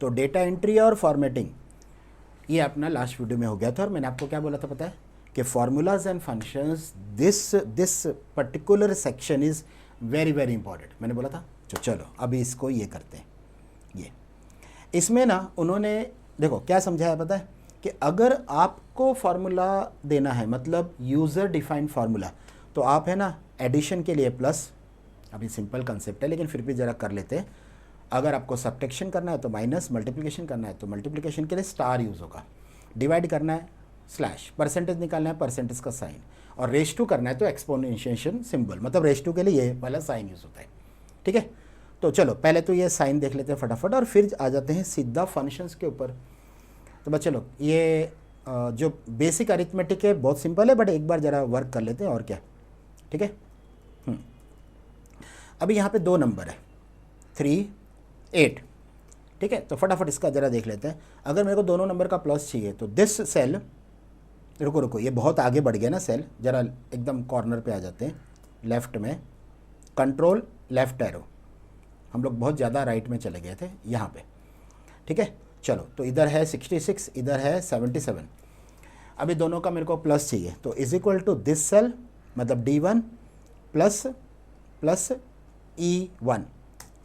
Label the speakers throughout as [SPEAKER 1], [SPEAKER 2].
[SPEAKER 1] तो data entry और formatting ये अपना लास्ट वीडियो में हो गया था, और मैंने आपको क्या बोला था पता है कि formulas and functions, this particular section is very very important, मैंने बोला था। तो चलो अभी इसको ये करते हैं। ये इसमें ना उन्होंने देखो क्या समझाया पता है कि अगर आपको फार्मूला देना है, मतलब यूज़र डिफाइंड फार्मूला, तो आप है ना एडिशन के लिए प्लस, अभी सिंपल कंसेप्ट है लेकिन फिर भी ज़रा कर लेते हैं। अगर आपको सब्ट्रैक्शन करना है तो माइनस, मल्टीप्लिकेशन करना है तो मल्टीप्लिकेशन के लिए स्टार यूज़ होगा, डिवाइड करना है स्लैश, परसेंटेज निकालना है परसेंटेज का साइन, और रेश टू करना है तो एक्सपोनेंशिएशन सिंबल, मतलब रेश टू के लिए ये वाला साइन यूज़ होता है। ठीक है, तो चलो पहले तो ये साइन देख लेते हैं फटाफट, और फिर आ जाते हैं सीधा फंक्शंस के ऊपर। तो बच्चे लोग ये जो बेसिक अरिथमेटिक है बहुत सिंपल है, बट एक बार ज़रा वर्क कर लेते हैं और क्या। ठीक है, अभी यहाँ पे दो नंबर है 3, 8। ठीक है, तो फटाफट इसका ज़रा देख लेते हैं। अगर मेरे को दोनों नंबर का प्लस चाहिए तो दिस सेल, रुको रुको ये बहुत आगे बढ़ गया ना सेल, ज़रा एकदम कॉर्नर पे आ जाते हैं, लेफ़्ट में कंट्रोल लेफ़्ट एरो, हम लोग बहुत ज़्यादा राइट में चले गए थे यहाँ पे। ठीक है, चलो तो इधर है 66, इधर है 77। अभी दोनों का मेरे को प्लस चाहिए, तो is equal to this cell मतलब D1 प्लस प्लस E1।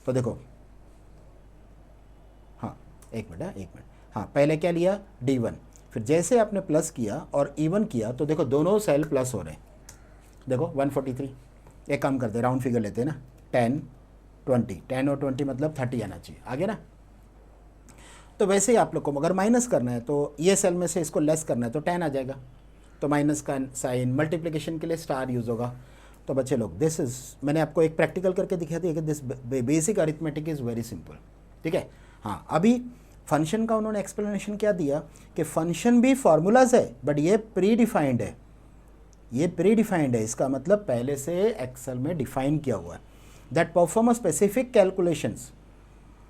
[SPEAKER 1] तो देखो हाँ एक मिनट, हाँ पहले क्या लिया D1, फिर जैसे आपने प्लस किया और E1 किया तो देखो दोनों सेल प्लस हो रहे हैं। देखो 143, एक काम करते हैं राउंड फिगर लेते हैं ना, 10 20, 10 और 20 मतलब 30 आना चाहिए, आगे ना। तो वैसे ही आप लोग को अगर माइनस करना है तो ये सेल में से इसको लेस करना है तो 10 आ जाएगा, तो माइनस का साइन, मल्टीप्लिकेशन के लिए स्टार यूज़ होगा। तो बच्चे लोग दिस इज़, मैंने आपको एक प्रैक्टिकल करके दिखा दिया कि this basic arithmetic is very simple. ठीक है, हाँ अभी फंक्शन का उन्होंने एक्सप्लेनेशन क्या दिया कि फंक्शन भी फार्मूलाज है बट ये प्री डिफाइंड है, ये प्री डिफाइंड है, इसका मतलब पहले से एक्सेल में डिफाइन किया हुआ है, that perform a specific calculations.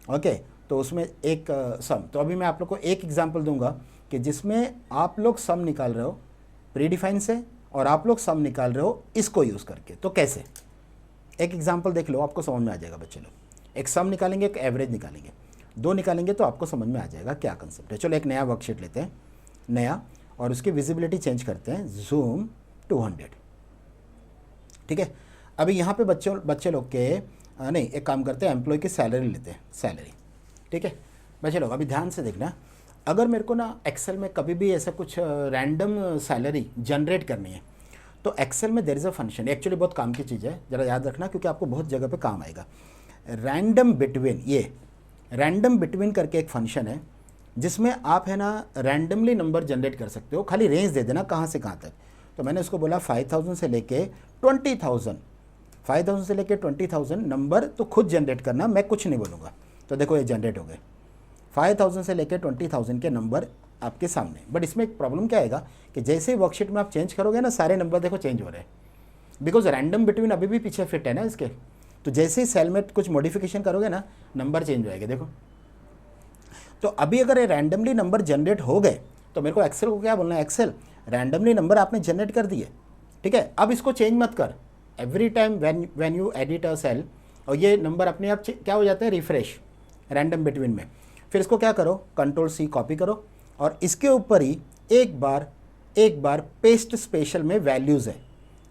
[SPEAKER 1] Okay, तो उसमें एक सम, तो अभी मैं आप लोग को एक एग्जांपल दूंगा कि जिसमें आप लोग सम निकाल रहे हो प्री डिफाइन से, और आप लोग सम निकाल रहे हो इसको यूज़ करके। तो कैसे, एक एग्जांपल देख लो, आपको समझ में आ जाएगा बच्चे लोग। एक सम निकालेंगे, एक एवरेज निकालेंगे, दो निकालेंगे तो आपको समझ में आ जाएगा क्या कंसेप्ट है। चलो एक नया वर्कशीट लेते हैं, नया, और उसकी विजिबिलिटी चेंज करते हैं, जूम 200। ठीक है, अभी यहाँ पे बच्चे लोग के नहीं, एक काम करते हैं एम्प्लॉय की सैलरी लेते हैं, सैलरी। ठीक है बच्चे लोग अभी ध्यान से देखना, अगर मेरे को ना एक्सेल में कभी भी ऐसा कुछ रैंडम सैलरी जनरेट करनी है तो एक्सेल में there is a function, actually बहुत काम की चीज़ है, ज़रा याद रखना क्योंकि आपको बहुत जगह पे काम आएगा। रैंडम बिटवीन, ये रैंडम बिटवीन करके एक फंक्शन है जिसमें आप है ना रैंडमली नंबर जनरेट कर सकते हो, खाली रेंज दे देना कहाँ से कहाँ तक। तो मैंने उसको बोला 5000 से लेके 20,000, 5000 से लेके 20,000 नंबर तो खुद जनरेट करना, मैं कुछ नहीं बोलूँगा। तो देखो ये जनरेट हो गए 5000 से लेके 20,000 के नंबर आपके सामने। बट इसमें एक प्रॉब्लम क्या आएगा कि जैसे ही वर्कशीट में आप चेंज करोगे ना, सारे नंबर देखो चेंज हो रहे हैं, बिकॉज रैंडम बिटवीन अभी भी पीछे फिट है ना इसके। तो जैसे ही सेल में कुछ मॉडिफिकेशन करोगे ना, नंबर चेंज हो जाएंगे। देखो तो अभी अगर ये रैंडमली नंबर जनरेट हो गए तो मेरे को एक्सेल को क्या बोलना है, एक्सेल रैंडमली नंबर आपने जनरेट कर दिए। ठीक है, अब इसको चेंज मत कर, every time when you edit a cell, और ये नंबर अपने आप क्या हो जाते हैं, रिफ्रेश रैंडम बिटवीन में। फिर इसको क्या करो, कंट्रोल C कॉपी करो, और इसके ऊपर ही एक बार पेस्ट स्पेशल में वैल्यूज़ है,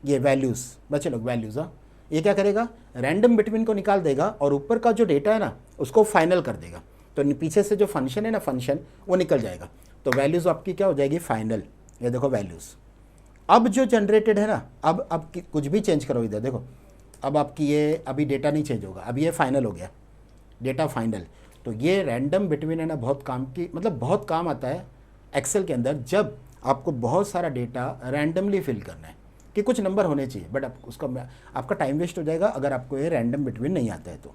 [SPEAKER 1] ये वैल्यूज़ बच्चे लोग वैल्यूज़, हाँ ये क्या करेगा, रैंडम बिटवीन को निकाल देगा और ऊपर का जो डेटा है ना उसको फाइनल कर देगा। तो पीछे से जो फंक्शन है ना, फंक्शन वो निकल जाएगा, तो वैल्यूज़ आपकी क्या हो जाएगी, फाइनल। ये देखो वैल्यूज़ अब जो जनरेटेड है ना, अब कुछ भी चेंज करो इधर देखो, अब आपकी ये अभी डेटा नहीं चेंज होगा, अब ये फाइनल हो गया, डेटा फाइनल। तो ये रैंडम बिटवीन है ना बहुत काम की, मतलब बहुत काम आता है एक्सेल के अंदर, जब आपको बहुत सारा डेटा रैंडमली फिल करना है कि कुछ नंबर होने चाहिए, बट आपका टाइम वेस्ट हो जाएगा अगर आपको ये रैंडम बिटवीन नहीं आता है तो।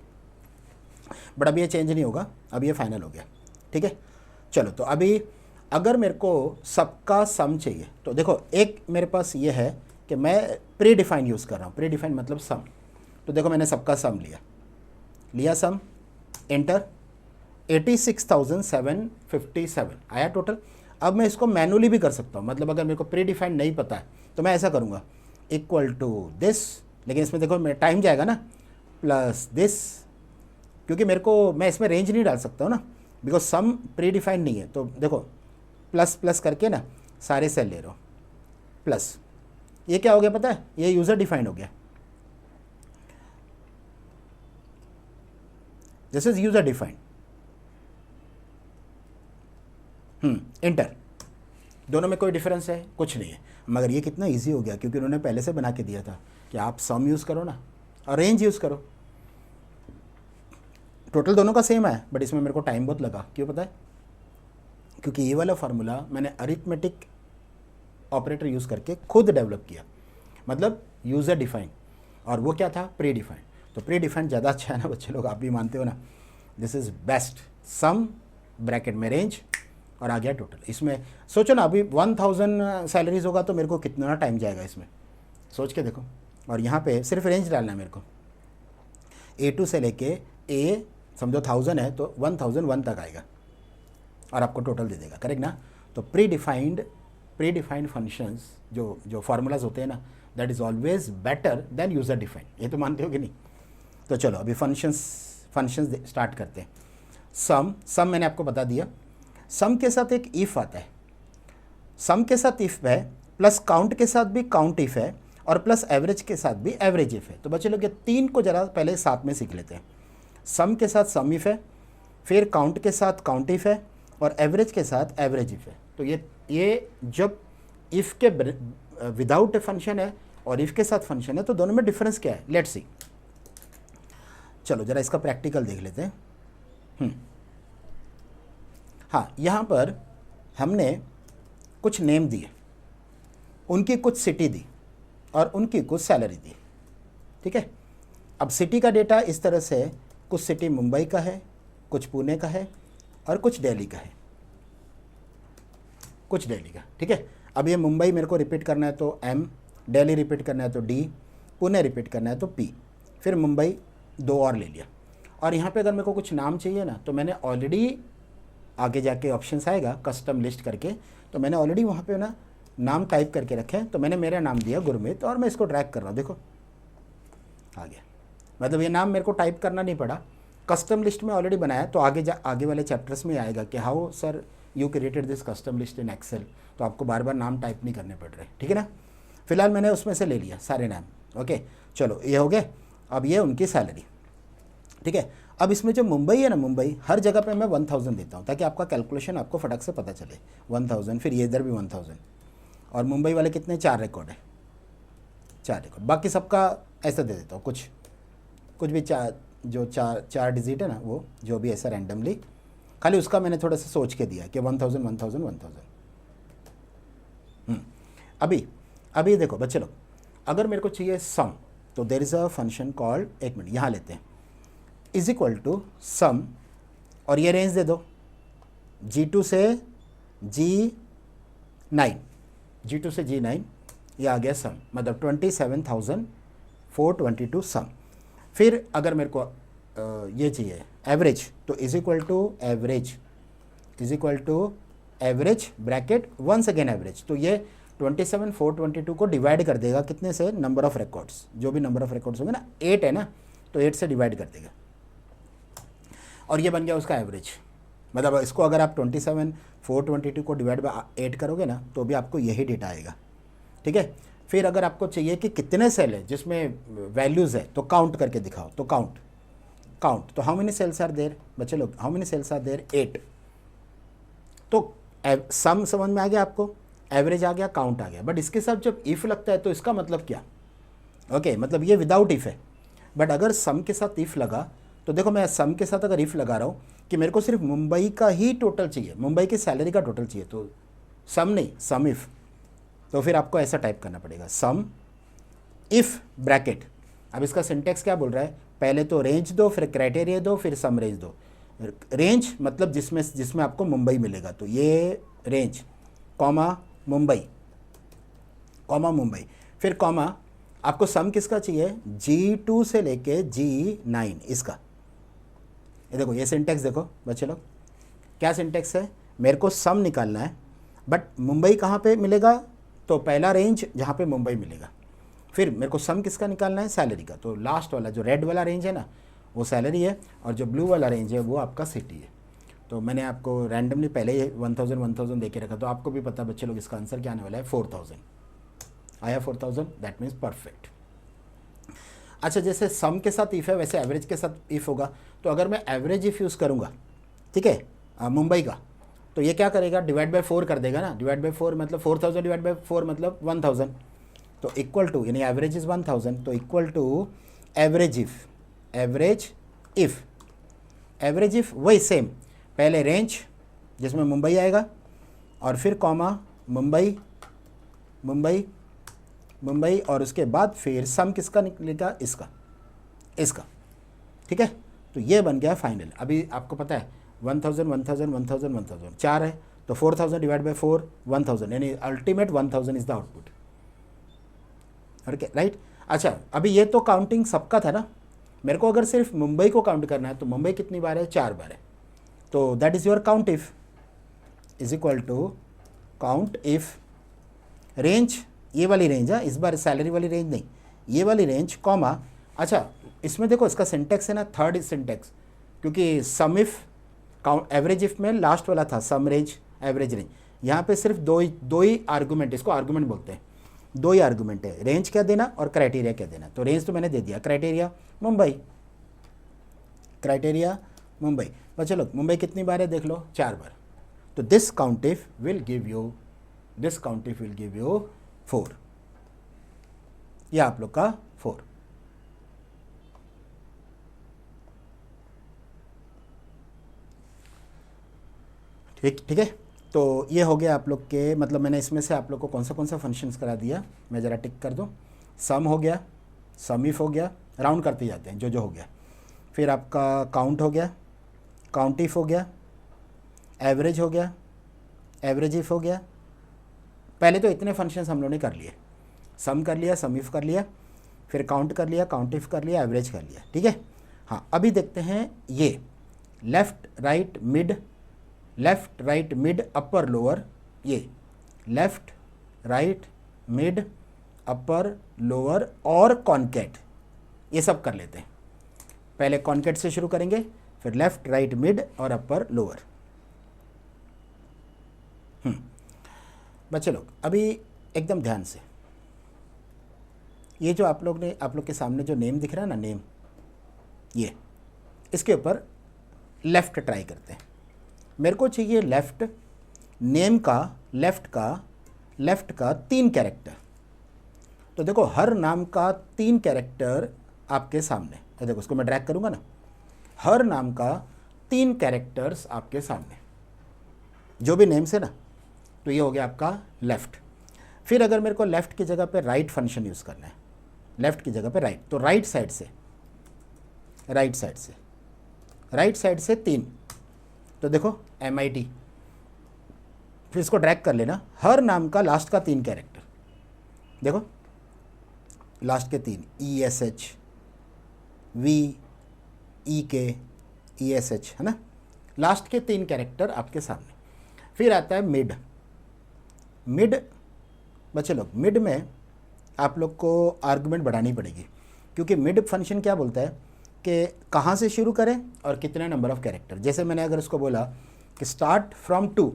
[SPEAKER 1] बट अभी ये चेंज नहीं होगा, अब ये फाइनल हो गया। ठीक है, चलो तो अभी अगर मेरे को सबका सम चाहिए तो देखो, एक मेरे पास ये है कि मैं प्री डिफाइन यूज़ कर रहा हूँ, प्री डिफाइन मतलब सम। तो देखो मैंने सबका सम लिया सम, एंटर, 86,757 आया टोटल। अब मैं इसको मैनुअली भी कर सकता हूँ, मतलब अगर मेरे को प्री डिफाइन नहीं पता है तो मैं ऐसा करूँगा, इक्वल टू दिस, लेकिन इसमें देखो मेरा टाइम जाएगा ना, प्लस दिस, क्योंकि मैं इसमें रेंज नहीं डाल सकता हूँ ना, बिकॉज सम प्री डिफाइंड नहीं है। तो देखो प्लस प्लस करके ना सारे सेल ले रहे हो प्लस, ये क्या हो गया पता है, ये यूज़र डिफाइंड हो गया, this is user defined. Inter, दोनों में कोई डिफरेंस है कुछ नहीं है, मगर ये कितना इजी हो गया क्योंकि उन्होंने पहले से बना के दिया था कि आप सम यूज़ करो ना और रेंज यूज़ करो। टोटल दोनों का सेम है, बट इसमें मेरे को टाइम बहुत लगा, क्यों पता है, क्योंकि ये वाला फार्मूला मैंने अरिथमेटिक ऑपरेटर यूज़ करके खुद डेवलप किया, मतलब यूज़र डिफाइंड, और वो क्या था, प्री डिफाइंड। तो प्री डिफाइंड ज़्यादा अच्छा है ना बच्चे लोग, आप भी मानते हो ना, this is best. Some bracket में रेंज और आ गया टोटल। इसमें सोचो ना, अभी 1000 सैलरीज होगा तो मेरे को कितना टाइम जाएगा इसमें, सोच के देखो। और यहाँ पे सिर्फ रेंज डालना है मेरे को, A2 से लेके A समझो 1000 है तो 1001 तक आएगा और आपको टोटल दे देगा, करेक्ट ना। तो प्री डिफाइंड फंक्शंस जो फार्मूलाज होते हैं ना, that is always better than user defined, ये तो मानते हो कि नहीं। तो चलो अभी फंक्शंस स्टार्ट करते हैं। सम मैंने आपको बता दिया, सम के साथ एक इफ़ आता है, सम के साथ इफ़ है, प्लस काउंट के साथ भी काउंट इफ़ है, और प्लस एवरेज के साथ भी एवरेज इफ़ है। तो बच्चे लोग ये तीन को ज़रा पहले साथ में सीख लेते हैं। सम के साथ सम इफ़ है, फिर काउंट के साथ काउंट इफ़ है, और एवरेज के साथ एवरेज इफ़ है। तो ये जब इफ़ के विदाउट ए फंक्शन है और इफ़ के साथ फंक्शन है तो दोनों में डिफरेंस क्या है, लेट्स सी। चलो ज़रा इसका प्रैक्टिकल देख लेते हैं। हाँ, यहाँ पर हमने कुछ नेम दिए, उनकी कुछ सिटी दी और उनकी कुछ सैलरी दी, ठीक है। अब सिटी का डेटा इस तरह से, कुछ सिटी मुंबई का है, कुछ पुणे का है, और कुछ दिल्ली का है, कुछ दिल्ली का, ठीक है। अब ये मुंबई मेरे को रिपीट करना है तो M, दिल्ली रिपीट करना है तो D, पुणे रिपीट करना है तो P, फिर मुंबई 2 और ले लिया। और यहाँ पे अगर मेरे को कुछ नाम चाहिए ना, तो मैंने ऑलरेडी आगे जाके ऑप्शंस आएगा कस्टम लिस्ट करके, तो मैंने ऑलरेडी वहाँ पे ना नाम टाइप करके रखे हैं। तो मैंने मेरा नाम दिया गुरमीत, और मैं इसको ड्रैग कर रहा हूँ, देखो आ गया। मतलब ये नाम मेरे को टाइप करना नहीं पड़ा, कस्टम लिस्ट में ऑलरेडी बनाया। तो आगे वाले चैप्टर्स में आएगा कि how sir you created this custom list in Excel, तो आपको बार बार नाम टाइप नहीं करने पड़ रहे, ठीक है ना। फिलहाल मैंने उसमें से ले लिया सारे नाम, ओके। चलो ये हो गए। अब ये उनकी सैलरी, ठीक है। अब इसमें जो मुंबई है ना, मुंबई हर जगह पे मैं 1000 देता हूँ ताकि आपका कैलकुलेशन आपको फटक से पता चले। 1000, फिर ये इधर भी 1000, और मुंबई वाले कितने, 4 रिकॉर्ड है, 4 रिकॉर्ड। बाकी सबका ऐसा दे देता हूँ, कुछ भी चार डिजिट है ना, वो जो भी ऐसा रैंडमली, खाली उसका मैंने थोड़ा सा सोच के दिया कि 1000 1000 1000। अभी देखो बच्चे लोग, अगर मेरे को चाहिए सम, तो there is a function called, एक मिनट यहाँ लेते हैं, इज इक्वल टू सम, और ये रेंज दे दो G2 से G9, G2 से G9, ये आ गया सम, मतलब 27,422 सम। फिर अगर मेरे को ये चाहिए एवरेज, तो is equal to average bracket once again average. तो ये 27,422 को डिवाइड कर देगा कितने से, नंबर ऑफ रिकॉर्ड्स, जो भी नंबर ऑफ रिकॉर्ड्स होंगे ना, 8 है ना, तो 8 से डिवाइड कर देगा, और ये बन गया उसका एवरेज। मतलब इसको अगर आप 27,422 को डिवाइड बाय 8 करोगे ना, तो भी आपको यही डेटा आएगा, ठीक है। फिर अगर आपको चाहिए कि कितने सेल है जिसमें वैल्यूज़ है, तो काउंट करके दिखाओ, तो काउंट, तो how many cells are there, बच्चे लोग how many cells are there, 8। तो सम समझ में आ गया आपको, एवरेज आ गया, काउंट आ गया। बट इसके साथ जब इफ़ लगता है तो इसका मतलब क्या, ओके, मतलब ये विदाउट इफ़ है। बट अगर सम के साथ इफ़ लगा, तो देखो मैं सम के साथ अगर इफ़ लगा रहा हूँ कि मेरे को सिर्फ मुंबई का ही टोटल चाहिए, मुंबई की सैलरी का टोटल चाहिए, तो सम नहीं, सम इफ़। तो फिर आपको ऐसा टाइप करना पड़ेगा, सम इफ़ ब्रैकेट। अब इसका सिंटेक्स क्या बोल रहा है, पहले तो रेंज दो, फिर क्राइटेरिया दो, फिर सम रेंज दो। रेंज मतलब जिसमें आपको मुंबई मिलेगा, तो ये रेंज कॉमा मुंबई, फिर कॉमा आपको सम किसका चाहिए, G2 से लेके G9 इसका। ये देखो, ये सिंटेक्स देखो बच्चे लोग, क्या सिंटेक्स है, मेरे को सम निकालना है, बट मुंबई कहाँ पे मिलेगा, तो पहला रेंज जहाँ पे मुंबई मिलेगा। फिर मेरे को सम किसका निकालना है, सैलरी का, तो लास्ट वाला जो रेड वाला रेंज है ना, वो सैलरी है, और जो ब्लू वाला रेंज है वो आपका सिटी है। तो मैंने आपको रैंडमली पहले ही 1000 दे के रखा, तो आपको भी पता बच्चे लोग इसका आंसर क्या आने वाला है 4000 आया। 4000 दैट मीन्स परफेक्ट। अच्छा, जैसे सम के साथ इफ़ है वैसे एवरेज के साथ इफ़ होगा। तो अगर मैं एवरेज इफ़ यूज़ करूँगा, ठीक है, मुंबई का, तो ये क्या करेगा, डिवाइड बाय 4 कर देगा ना। डिवाइड बाय 4 मतलब 4000 डिवाइड बाय 4 मतलब 1000, तो इक्वल टू, यानी एवरेज इज़ 1000, तो equal to average if. Average if वही सेम, पहले रेंज जिसमें मुंबई आएगा और फिर कॉमा मुंबई और उसके बाद फिर सम किसका निकलेगा, इसका, ठीक है। तो ये बन गया फाइनल। अभी आपको पता है 1000 4 है, तो 4000 डिवाइड बाय 4 1000, यानी ultimate 1000 is the output, okay right. अच्छा, अभी ये तो काउंटिंग सबका था ना, मेरे को अगर सिर्फ मुंबई को काउंट करना है तो मुंबई कितनी बार है, 4 बार है। तो that is your count if is equal to count if range, ये वाली रेंज है, इस बार सैलरी वाली रेंज नहीं, ये वाली रेंज कॉमा। अच्छा, इसमें देखो इसका सिंटेक्स है ना, थर्ड सिंटेक्स, क्योंकि सम इफ काउंट एवरेज इफ में लास्ट वाला था सम रेंज एवरेज रेंज, यहाँ पे सिर्फ दो ही आर्गूमेंट, इसको आर्गूमेंट बोलते हैं, 2 ही आर्गूमेंट है, रेंज क्या देना और क्राइटेरिया क्या देना। तो रेंज तो मैंने दे दिया, क्राइटेरिया मुंबई। बच्चे लोग मुंबई कितनी बार है देख लो, 4 बार। तो this count if will give you 4, यह आप लोग का 4। ठीक है, तो ये हो गया आप लोग के, मतलब मैंने इसमें से आप लोग को कौन सा फंक्शंस करा दिया, मैं ज़रा टिक कर दूं। सम हो गया, सम इफ हो गया, राउंड करते जाते हैं जो हो गया। फिर आपका काउंट हो गया, काउंट इफ हो गया, एवरेज हो गया, एवरेज इफ हो गया। पहले तो इतने फंक्शंस हम लोगों ने कर लिए, सम कर लिया, सम इफ कर लिया, फिर काउंट कर लिया, काउंट इफ कर लिया, एवरेज कर लिया, ठीक है। हाँ, अभी देखते हैं ये left right mid upper lower, ये left right mid upper lower और कॉन्केट, ये सब कर लेते हैं। पहले कॉन्केट से शुरू करेंगे, फिर लेफ़्ट राइट मिड और अपर लोअर। बच्चे लोग अभी एकदम ध्यान से, ये जो आप लोग के सामने जो नेम दिख रहा है ना, नेम, ये इसके ऊपर लेफ़्ट ट्राई करते हैं। मेरे को चाहिए लेफ़्ट, नेम का लेफ़्ट का 3 कैरेक्टर। तो देखो हर नाम का 3 कैरेक्टर आपके सामने, तो देखो उसको मैं ड्रैग करूँगा ना, हर नाम का 3 कैरेक्टर्स आपके सामने, जो भी नेम्स है ना, तो ये हो गया आपका लेफ़्ट। फिर अगर मेरे को लेफ़्ट की जगह पे राइट फंक्शन यूज़ करना है, लेफ़्ट की जगह पे राइट, तो राइट साइड से 3, तो देखो MIT, फिर इसको ड्रैग कर लेना, हर नाम का लास्ट का 3 कैरेक्टर, देखो लास्ट के 3, ESH, V, EK, ESH, है ना, लास्ट के 3 कैरेक्टर आपके सामने। फिर आता है मिड। बच्चे लोग मिड में आप लोग को आर्गुमेंट बढ़ानी पड़ेगी, क्योंकि मिड फंक्शन क्या बोलता है कि कहाँ से शुरू करें और कितने नंबर ऑफ कैरेक्टर। जैसे मैंने अगर उसको बोला कि start from 2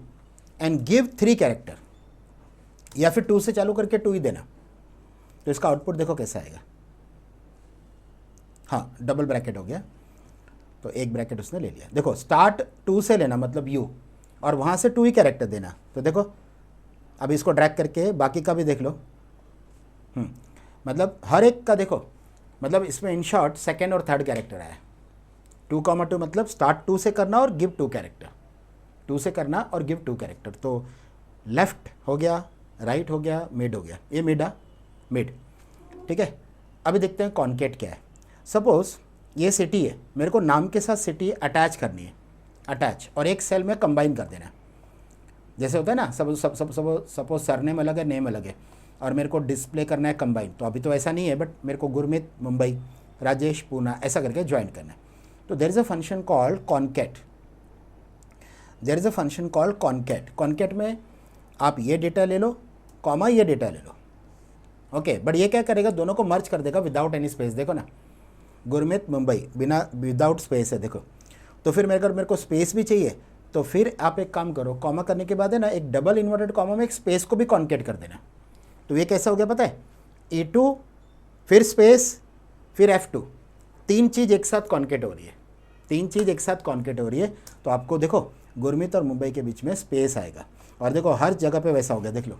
[SPEAKER 1] and give 3 character, या फिर 2 से चालू करके 2 ही देना, तो इसका आउटपुट देखो कैसा आएगा। हाँ, डबल ब्रैकेट हो गया, तो एक ब्रैकेट उसने ले लिया। देखो स्टार्ट 2 से लेना मतलब यू, और वहाँ से 2 ही कैरेक्टर देना। तो देखो अभी इसको ड्रैग करके बाकी का भी देख लो, मतलब हर एक का देखो, मतलब इसमें इन शॉर्ट सेकेंड और थर्ड कैरेक्टर आया। 2,2 मतलब स्टार्ट 2 से करना और गिव 2 कैरेक्टर, 2 से करना और गिव 2 कैरेक्टर। तो लेफ़्ट हो गया, राइट हो गया, मिड हो गया, ये मिड, ठीक है। अभी देखते हैं कॉन्केट क्या है। सपोज़ ये सिटी है, मेरे को नाम के साथ सिटी अटैच करनी है, अटैच, और एक सेल में कंबाइन कर देना है। जैसे होता है ना, सपोज सरनेम अलग है, नेम अलग है, और मेरे को डिस्प्ले करना है कंबाइन। तो अभी तो ऐसा नहीं है, बट मेरे को गुरमीत मुंबई, राजेश पूना ऐसा करके ज्वाइन करना है। तो there is a function called concat. Concat में आप ये डेटा ले लो, कॉमा ये डेटा ले लो, ओके। बट ये क्या करेगा, दोनों को मर्ज कर देगा विदाउट एनी स्पेस। देखो ना, गुरमीत मुंबई बिना विदाउट स्पेस है, देखो। तो फिर मेरे को स्पेस भी चाहिए, तो फिर आप एक काम करो, कॉमा करने के बाद है ना एक डबल इन्वर्टेड कॉमा में एक स्पेस को भी कॉन्केट कर देना। तो ये कैसा हो गया पता है, E2 फिर स्पेस फिर F2, तीन चीज़ एक साथ कॉन्केट हो रही है, तीन चीज़ एक साथ कॉन्केट हो रही है। तो आपको देखो गुरमीत और मुंबई के बीच में स्पेस आएगा, और देखो हर जगह पे वैसा हो गया, देख लो,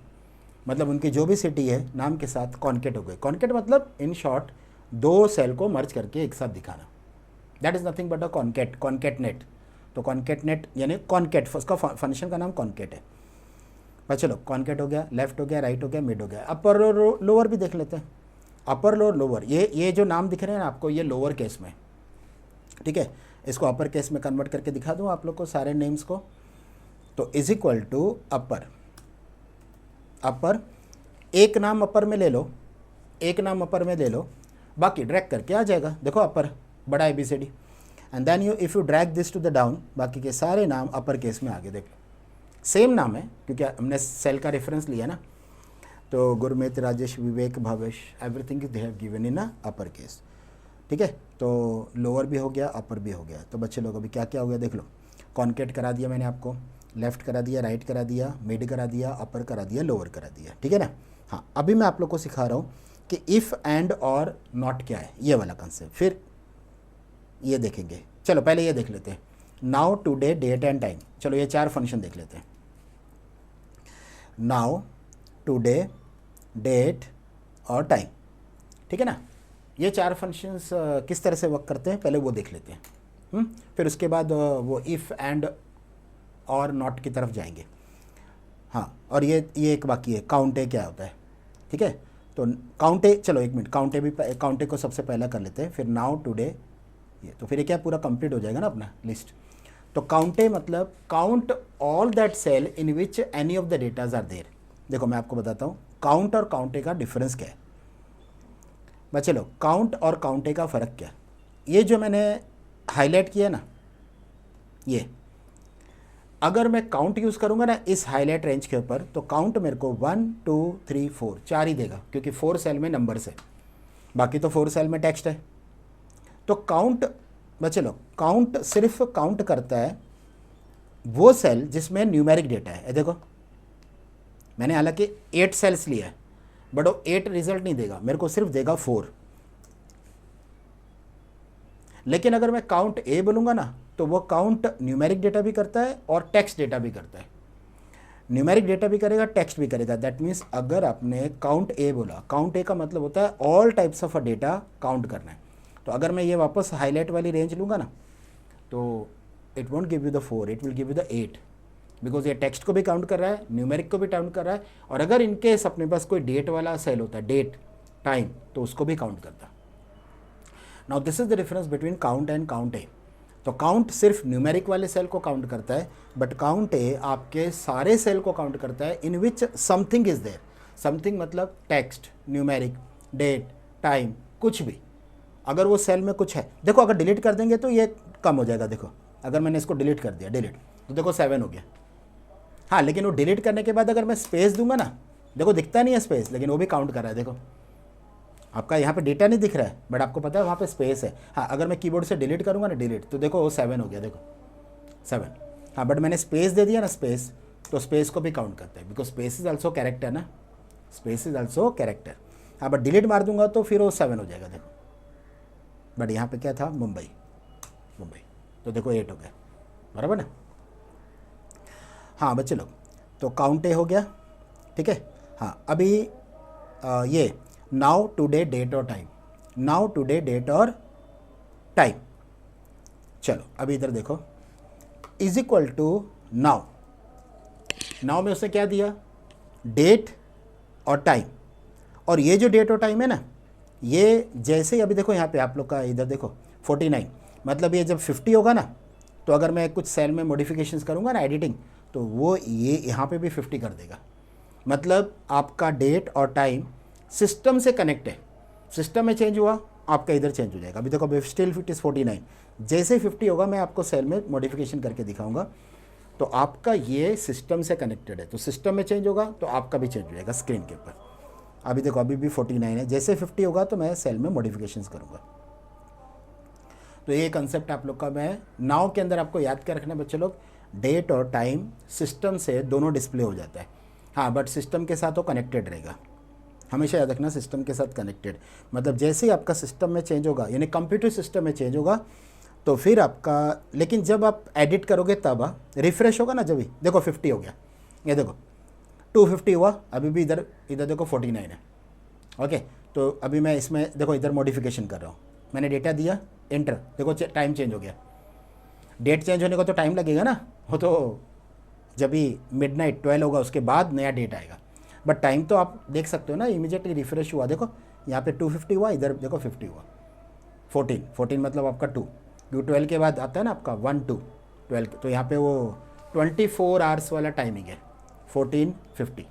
[SPEAKER 1] मतलब उनकी जो भी सिटी है नाम के साथ कॉन्केट हो गए। कॉन्केट मतलब इन शॉर्ट दो सेल को मर्ज करके एक साथ दिखाना, that is nothing but a concat, concatenate. तो कॉन्केटनेट यानी कॉन्केट, उसका फंक्शन का नाम कॉन्केट है। पर चलो कॉन्केट हो गया, लेफ्ट हो गया, राइट हो गया, मिड हो गया। अपर और लोअर भी देख लेते हैं, अपर लोअर लोअर, ये जो नाम दिख रहे हैं ना आपको, ये लोअर केस में, ठीक है। इसको अपर केस में कन्वर्ट करके दिखा दूँ आप लोग को सारे नेम्स को। तो इज इक्वल टू अपर, अपर एक नाम अपर में ले लो, एक नाम अपर में ले लो, बाकी ड्रैग करके आ जाएगा, देखो अपर बड़ा ABCD, and then if you drag this to the down, बाकी के सारे नाम अपर केस में आगे, देखो सेम नाम है क्योंकि हमने सेल का रेफरेंस लिया ना। तो Gurmeet, Rajesh, Vivek, Bhavesh, everything they have given in upper case, ठीक है। तो लोअर भी हो गया, अपर भी हो गया। तो बच्चे लोग अभी क्या क्या हो गया देख लो, कॉन्केट करा दिया मैंने आपको, लेफ्ट करा दिया, राइट करा दिया, मिड करा दिया, अपर करा दिया, लोअर करा दिया, ठीक है ना। हाँ, अभी मैं आप लोग को सिखा रहा हूँ कि इफ़ एंड और नॉट क्या है, ये वाला कंसेप्ट, फिर ये देखेंगे। चलो पहले ये देख लेते हैं, now, today, date and time. चलो ये चार फंक्शन देख लेते हैं, नाउ, टुडे, डेट और टाइम, ठीक है ना। ये चार फंक्शंस किस तरह से वर्क करते हैं पहले वो देख लेते हैं, फिर उसके बाद वो इफ़ एंड और नॉट की तरफ जाएंगे। हाँ, और ये एक बाकी है, काउंटे क्या होता है, ठीक है। तो काउंटे, चलो एक मिनट, काउंटे को सबसे पहला कर लेते हैं, फिर नाउ, टुडे, ये तो फिर ये क्या पूरा कंप्लीट हो जाएगा ना अपना लिस्ट। तो काउंटे मतलब count all that cell in which any of the datas are there. देखो मैं आपको बताता हूँ काउंट और काउंटे का डिफरेंस क्या है। बच्चे लोग, काउंट और काउंटे का फ़र्क क्या है, ये जो मैंने हाईलाइट किया ना, ये अगर मैं काउंट यूज़ करूँगा ना इस हाईलाइट रेंज के ऊपर, तो काउंट मेरे को 1 2 3 4 4 ही देगा, क्योंकि 4 सेल में नंबर्स है, बाकी तो 4 सेल में टेक्स्ट है। तो काउंट, बच्चे लोग, काउंट सिर्फ काउंट करता है वो सेल जिसमें न्यूमेरिक डेटा है। देखो मैंने हालांकि 8 सेल्स लिया है, बट वो 8 रिजल्ट नहीं देगा, मेरे को सिर्फ देगा 4। लेकिन अगर मैं काउंट ए बोलूँगा ना, तो वो काउंट न्यूमेरिक डेटा भी करता है और टेक्स्ट डेटा भी करता है। न्यूमेरिक डेटा भी करेगा, टेक्स्ट भी करेगा। दैट मीन्स अगर आपने काउंट ए बोला, काउंट ए का मतलब होता है all types of a data count करना है। तो अगर मैं ये वापस हाईलाइट वाली रेंज लूँगा ना, तो it won't give you the 4, it will give you the 8, because ये टेक्स्ट को भी काउंट कर रहा है, न्यूमेरिक को भी काउंट कर रहा है, और अगर इनकेस अपने पास कोई डेट वाला सेल होता है, डेट टाइम, तो उसको भी काउंट करता है। Now this is the difference between count and count A. तो काउंट सिर्फ न्यूमेरिक वाले सेल को काउंट करता है, बट काउंट ए आपके सारे सेल को काउंट करता है in which something is there. Something मतलब टेक्स्ट, न्यूमेरिक, डेट, टाइम, कुछ भी। अगर वो सेल में कुछ है, देखो अगर डिलीट कर देंगे तो ये कम हो जाएगा। देखो अगर मैंने इसको डिलीट कर दिया, डिलीट, तो देखो 7 हो गया। हाँ, लेकिन वो डिलीट करने के बाद अगर मैं स्पेस दूंगा ना, देखो दिखता नहीं है स्पेस, लेकिन वो भी काउंट कर रहा है। देखो आपका यहाँ पे डेटा नहीं दिख रहा है, बट आपको पता है वहाँ पे स्पेस है। हाँ, अगर मैं कीबोर्ड से डिलीट करूँगा ना, डिलीट, तो देखो वो 7 हो गया, देखो 7। हाँ, बट मैंने स्पेस दे दिया ना, स्पेस, तो स्पेस को भी काउंट करता है, because space is also character ना, स्पेस इज ऑल्सो कैरेक्टर। हाँ, बट डिलीट मार दूंगा तो फिर वो 7 हो जाएगा, देखो। बट यहाँ पे क्या था, मुंबई, मुंबई, तो देखो 8 हो गया, बराबर ना। हाँ बच्चे लोग, तो काउंट ए हो गया, ठीक है। हाँ, अभी ये नाउ, टुडे, डेट और टाइम, नाउ, टुडे, डेट और टाइम। चलो अभी इधर देखो, is equal to now, now में उसने क्या दिया, डेट और टाइम। और ये जो डेट और टाइम है ना, ये जैसे ही अभी देखो यहाँ पे आप लोग का इधर देखो 49, मतलब ये जब 50 होगा ना, तो अगर मैं कुछ सेल में मॉडिफिकेशंस करूँगा ना, एडिटिंग, तो वो ये यहाँ पे भी 50 कर देगा। मतलब आपका डेट और टाइम सिस्टम से कनेक्ट है, सिस्टम में चेंज हुआ, आपका इधर चेंज हो जाएगा। अभी देखो स्टिल इट इज़ 49, जैसे 50 होगा मैं आपको सेल में मॉडिफिकेशन करके दिखाऊंगा। तो आपका ये सिस्टम से कनेक्टेड है, तो सिस्टम में चेंज होगा तो आपका भी चेंज हो जाएगा स्क्रीन के ऊपर। अभी देखो अभी भी 49 है, जैसे 50 होगा तो मैं सेल में मॉडिफिकेशंस करूँगा। तो ये कंसेप्ट आप लोग का मैं नाउ के अंदर आपको याद कर रखना बच्चे लोग, डेट और टाइम सिस्टम से दोनों डिस्प्ले हो जाता है। हाँ, बट सिस्टम के साथ वो कनेक्टेड रहेगा, हमेशा याद रखना सिस्टम के साथ कनेक्टेड। मतलब जैसे ही आपका सिस्टम में चेंज होगा, यानी कंप्यूटर सिस्टम में चेंज होगा, तो फिर आपका, लेकिन जब आप एडिट करोगे तब रिफ्रेश होगा ना, जब भी देखो 50 हो गया, ये देखो 250 हुआ, अभी भी इधर इधर देखो 49 है। ओके, तो अभी मैं इसमें देखो इधर मॉडिफिकेशन कर रहा हूँ, मैंने डेटा दिया, एंटर, देखो टाइम चेंज हो गया। डेट चेंज होने को तो टाइम लगेगा ना, वो तो जब भी मिडनाइट 12 होगा उसके बाद नया डेट आएगा, बट टाइम तो आप देख सकते हो ना, इमीडिएटली रिफ्रेश हुआ, देखो यहाँ पे 250 हुआ, इधर देखो 50 हुआ, 14 मतलब आपका 2 12 के बाद आता है ना आपका 1 2 12, तो यहाँ पे वो 24 आवर्स वाला टाइमिंग है, 14:50।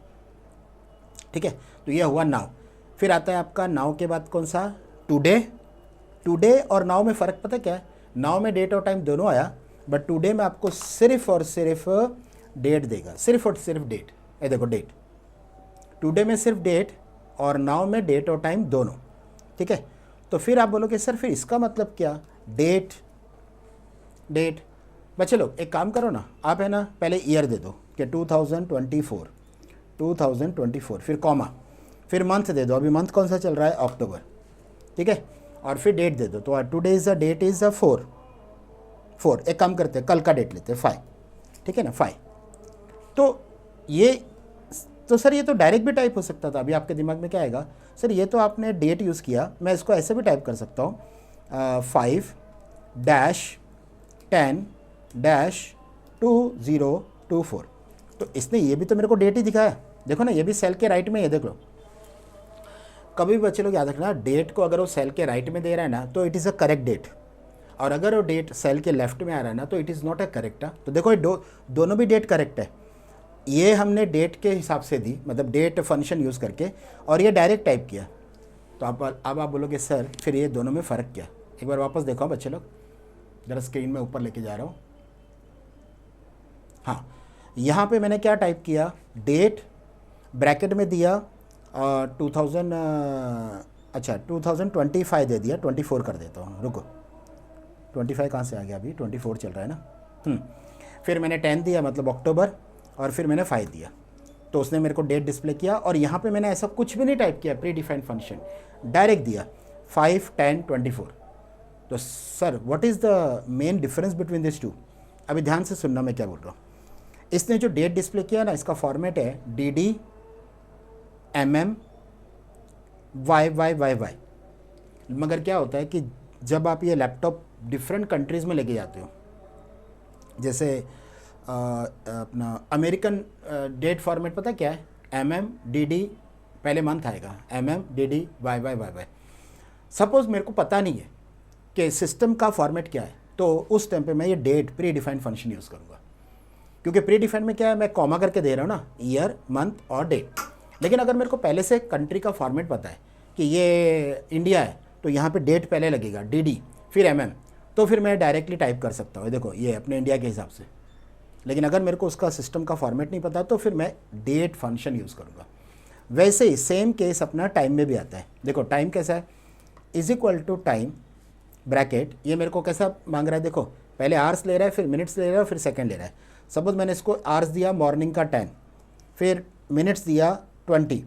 [SPEAKER 1] ठीक है, तो ये हुआ नाउ। फिर आता है आपका नाउ के बाद कौन सा, टुडे। टुडे और नाउ में फ़र्क पता क्या है, नाउ में डेट और टाइम दोनों आया, बट टुडे में आपको सिर्फ और सिर्फ डेट देगा, सिर्फ और सिर्फ डेट। ये देखो डेट, टुडे में सिर्फ डेट और नाउ में डेट और टाइम दोनों। ठीक है, तो फिर आप बोलोगे सर फिर इसका मतलब क्या, डेट डेट। बच्चे लोग एक काम करो ना, आप है ना पहले ईयर दे दो कि 2024, फिर कॉमा, फिर मंथ दे दो, अभी मंथ कौन सा चल रहा है, अक्टूबर। ठीक है, और फिर डेट दे दो, तो today is the that is 4। एक काम करते हैं, कल का डेट लेते हैं 5। ठीक है ना, 5। तो ये तो सर ये तो डायरेक्ट भी टाइप हो सकता था, अभी आपके दिमाग में क्या आएगा, सर ये तो आपने डेट यूज़ किया, मैं इसको ऐसे भी टाइप कर सकता हूँ 5-10-2024। तो इसने ये भी तो मेरे को डेट ही दिखाया, देखो ना, ये भी सेल के राइट में है, देख लो। कभी भी बच्चे लोग याद रखना, डेट को अगर वो सेल के राइट में दे रहा है ना, तो it is a correct date, और अगर वो डेट सेल के लेफ्ट में आ रहा है ना, तो it is not a correct. तो देखो ये दोनों भी डेट करेक्ट है, ये हमने डेट के हिसाब से दी, मतलब डेट फंक्शन यूज़ करके, और ये डायरेक्ट टाइप किया। तो अब आप बोलोगे सर फिर ये दोनों में फ़र्क क्या। एक बार वापस देखो बच्चे लोग, ज़रा स्क्रीन में ऊपर लेके जा रहा हूँ। हाँ, यहाँ पे मैंने क्या टाइप किया, डेट ब्रैकेट में दिया 2025 दे दिया, 24 कर देता हूँ, रुको 25 कहाँ से आ गया, अभी 24 चल रहा है ना। फिर मैंने 10 दिया, मतलब अक्टूबर, और फिर मैंने 5 दिया, तो उसने मेरे को डेट डिस्प्ले किया। और यहाँ पे मैंने ऐसा कुछ भी नहीं टाइप किया, प्री डिफाइंड फंक्शन, डायरेक्ट दिया 5, 10, 24। तो sir what is the main difference between this two, अभी ध्यान से सुनना मैं क्या बोल रहा हूँ। इसने जो डेट डिस्प्ले किया ना, इसका फॉर्मेट है DD MM YYYY। मगर क्या होता है कि जब आप ये लैपटॉप डिफरेंट कंट्रीज़ में लेके जाते हो, जैसे अपना अमेरिकन डेट फॉर्मेट पता क्या है, MMDD, पहले मंथ आएगा MMDD YYYY। सपोज़ मेरे को पता नहीं है कि सिस्टम का फॉर्मेट क्या है, तो उस टाइम पे मैं ये date predefined function use करूँगा, क्योंकि प्री डिफाइंड में क्या है, मैं कॉमा करके दे रहा हूँ ना, ईयर, मंथ और डेट। लेकिन अगर मेरे को पहले से कंट्री का फॉर्मेट पता है कि ये इंडिया है, तो यहाँ पे डेट पहले लगेगा DD, फिर MM, तो फिर मैं डायरेक्टली टाइप कर सकता हूँ, देखो ये अपने इंडिया के हिसाब से। लेकिन अगर मेरे को उसका सिस्टम का फॉर्मेट नहीं पता, तो फिर मैं डेट फंक्शन यूज़ करूँगा। वैसे ही सेम केस अपना टाइम में भी आता है। देखो टाइम कैसा है, is equal to time bracket, ये मेरे को कैसा मांग रहा है, देखो पहले आवर्स ले रहा है, फिर मिनट्स ले रहा है, फिर सेकंड ले रहा है। सपोज मैंने इसको आवर्स दिया मॉर्निंग का 10, फिर मिनट्स दिया 20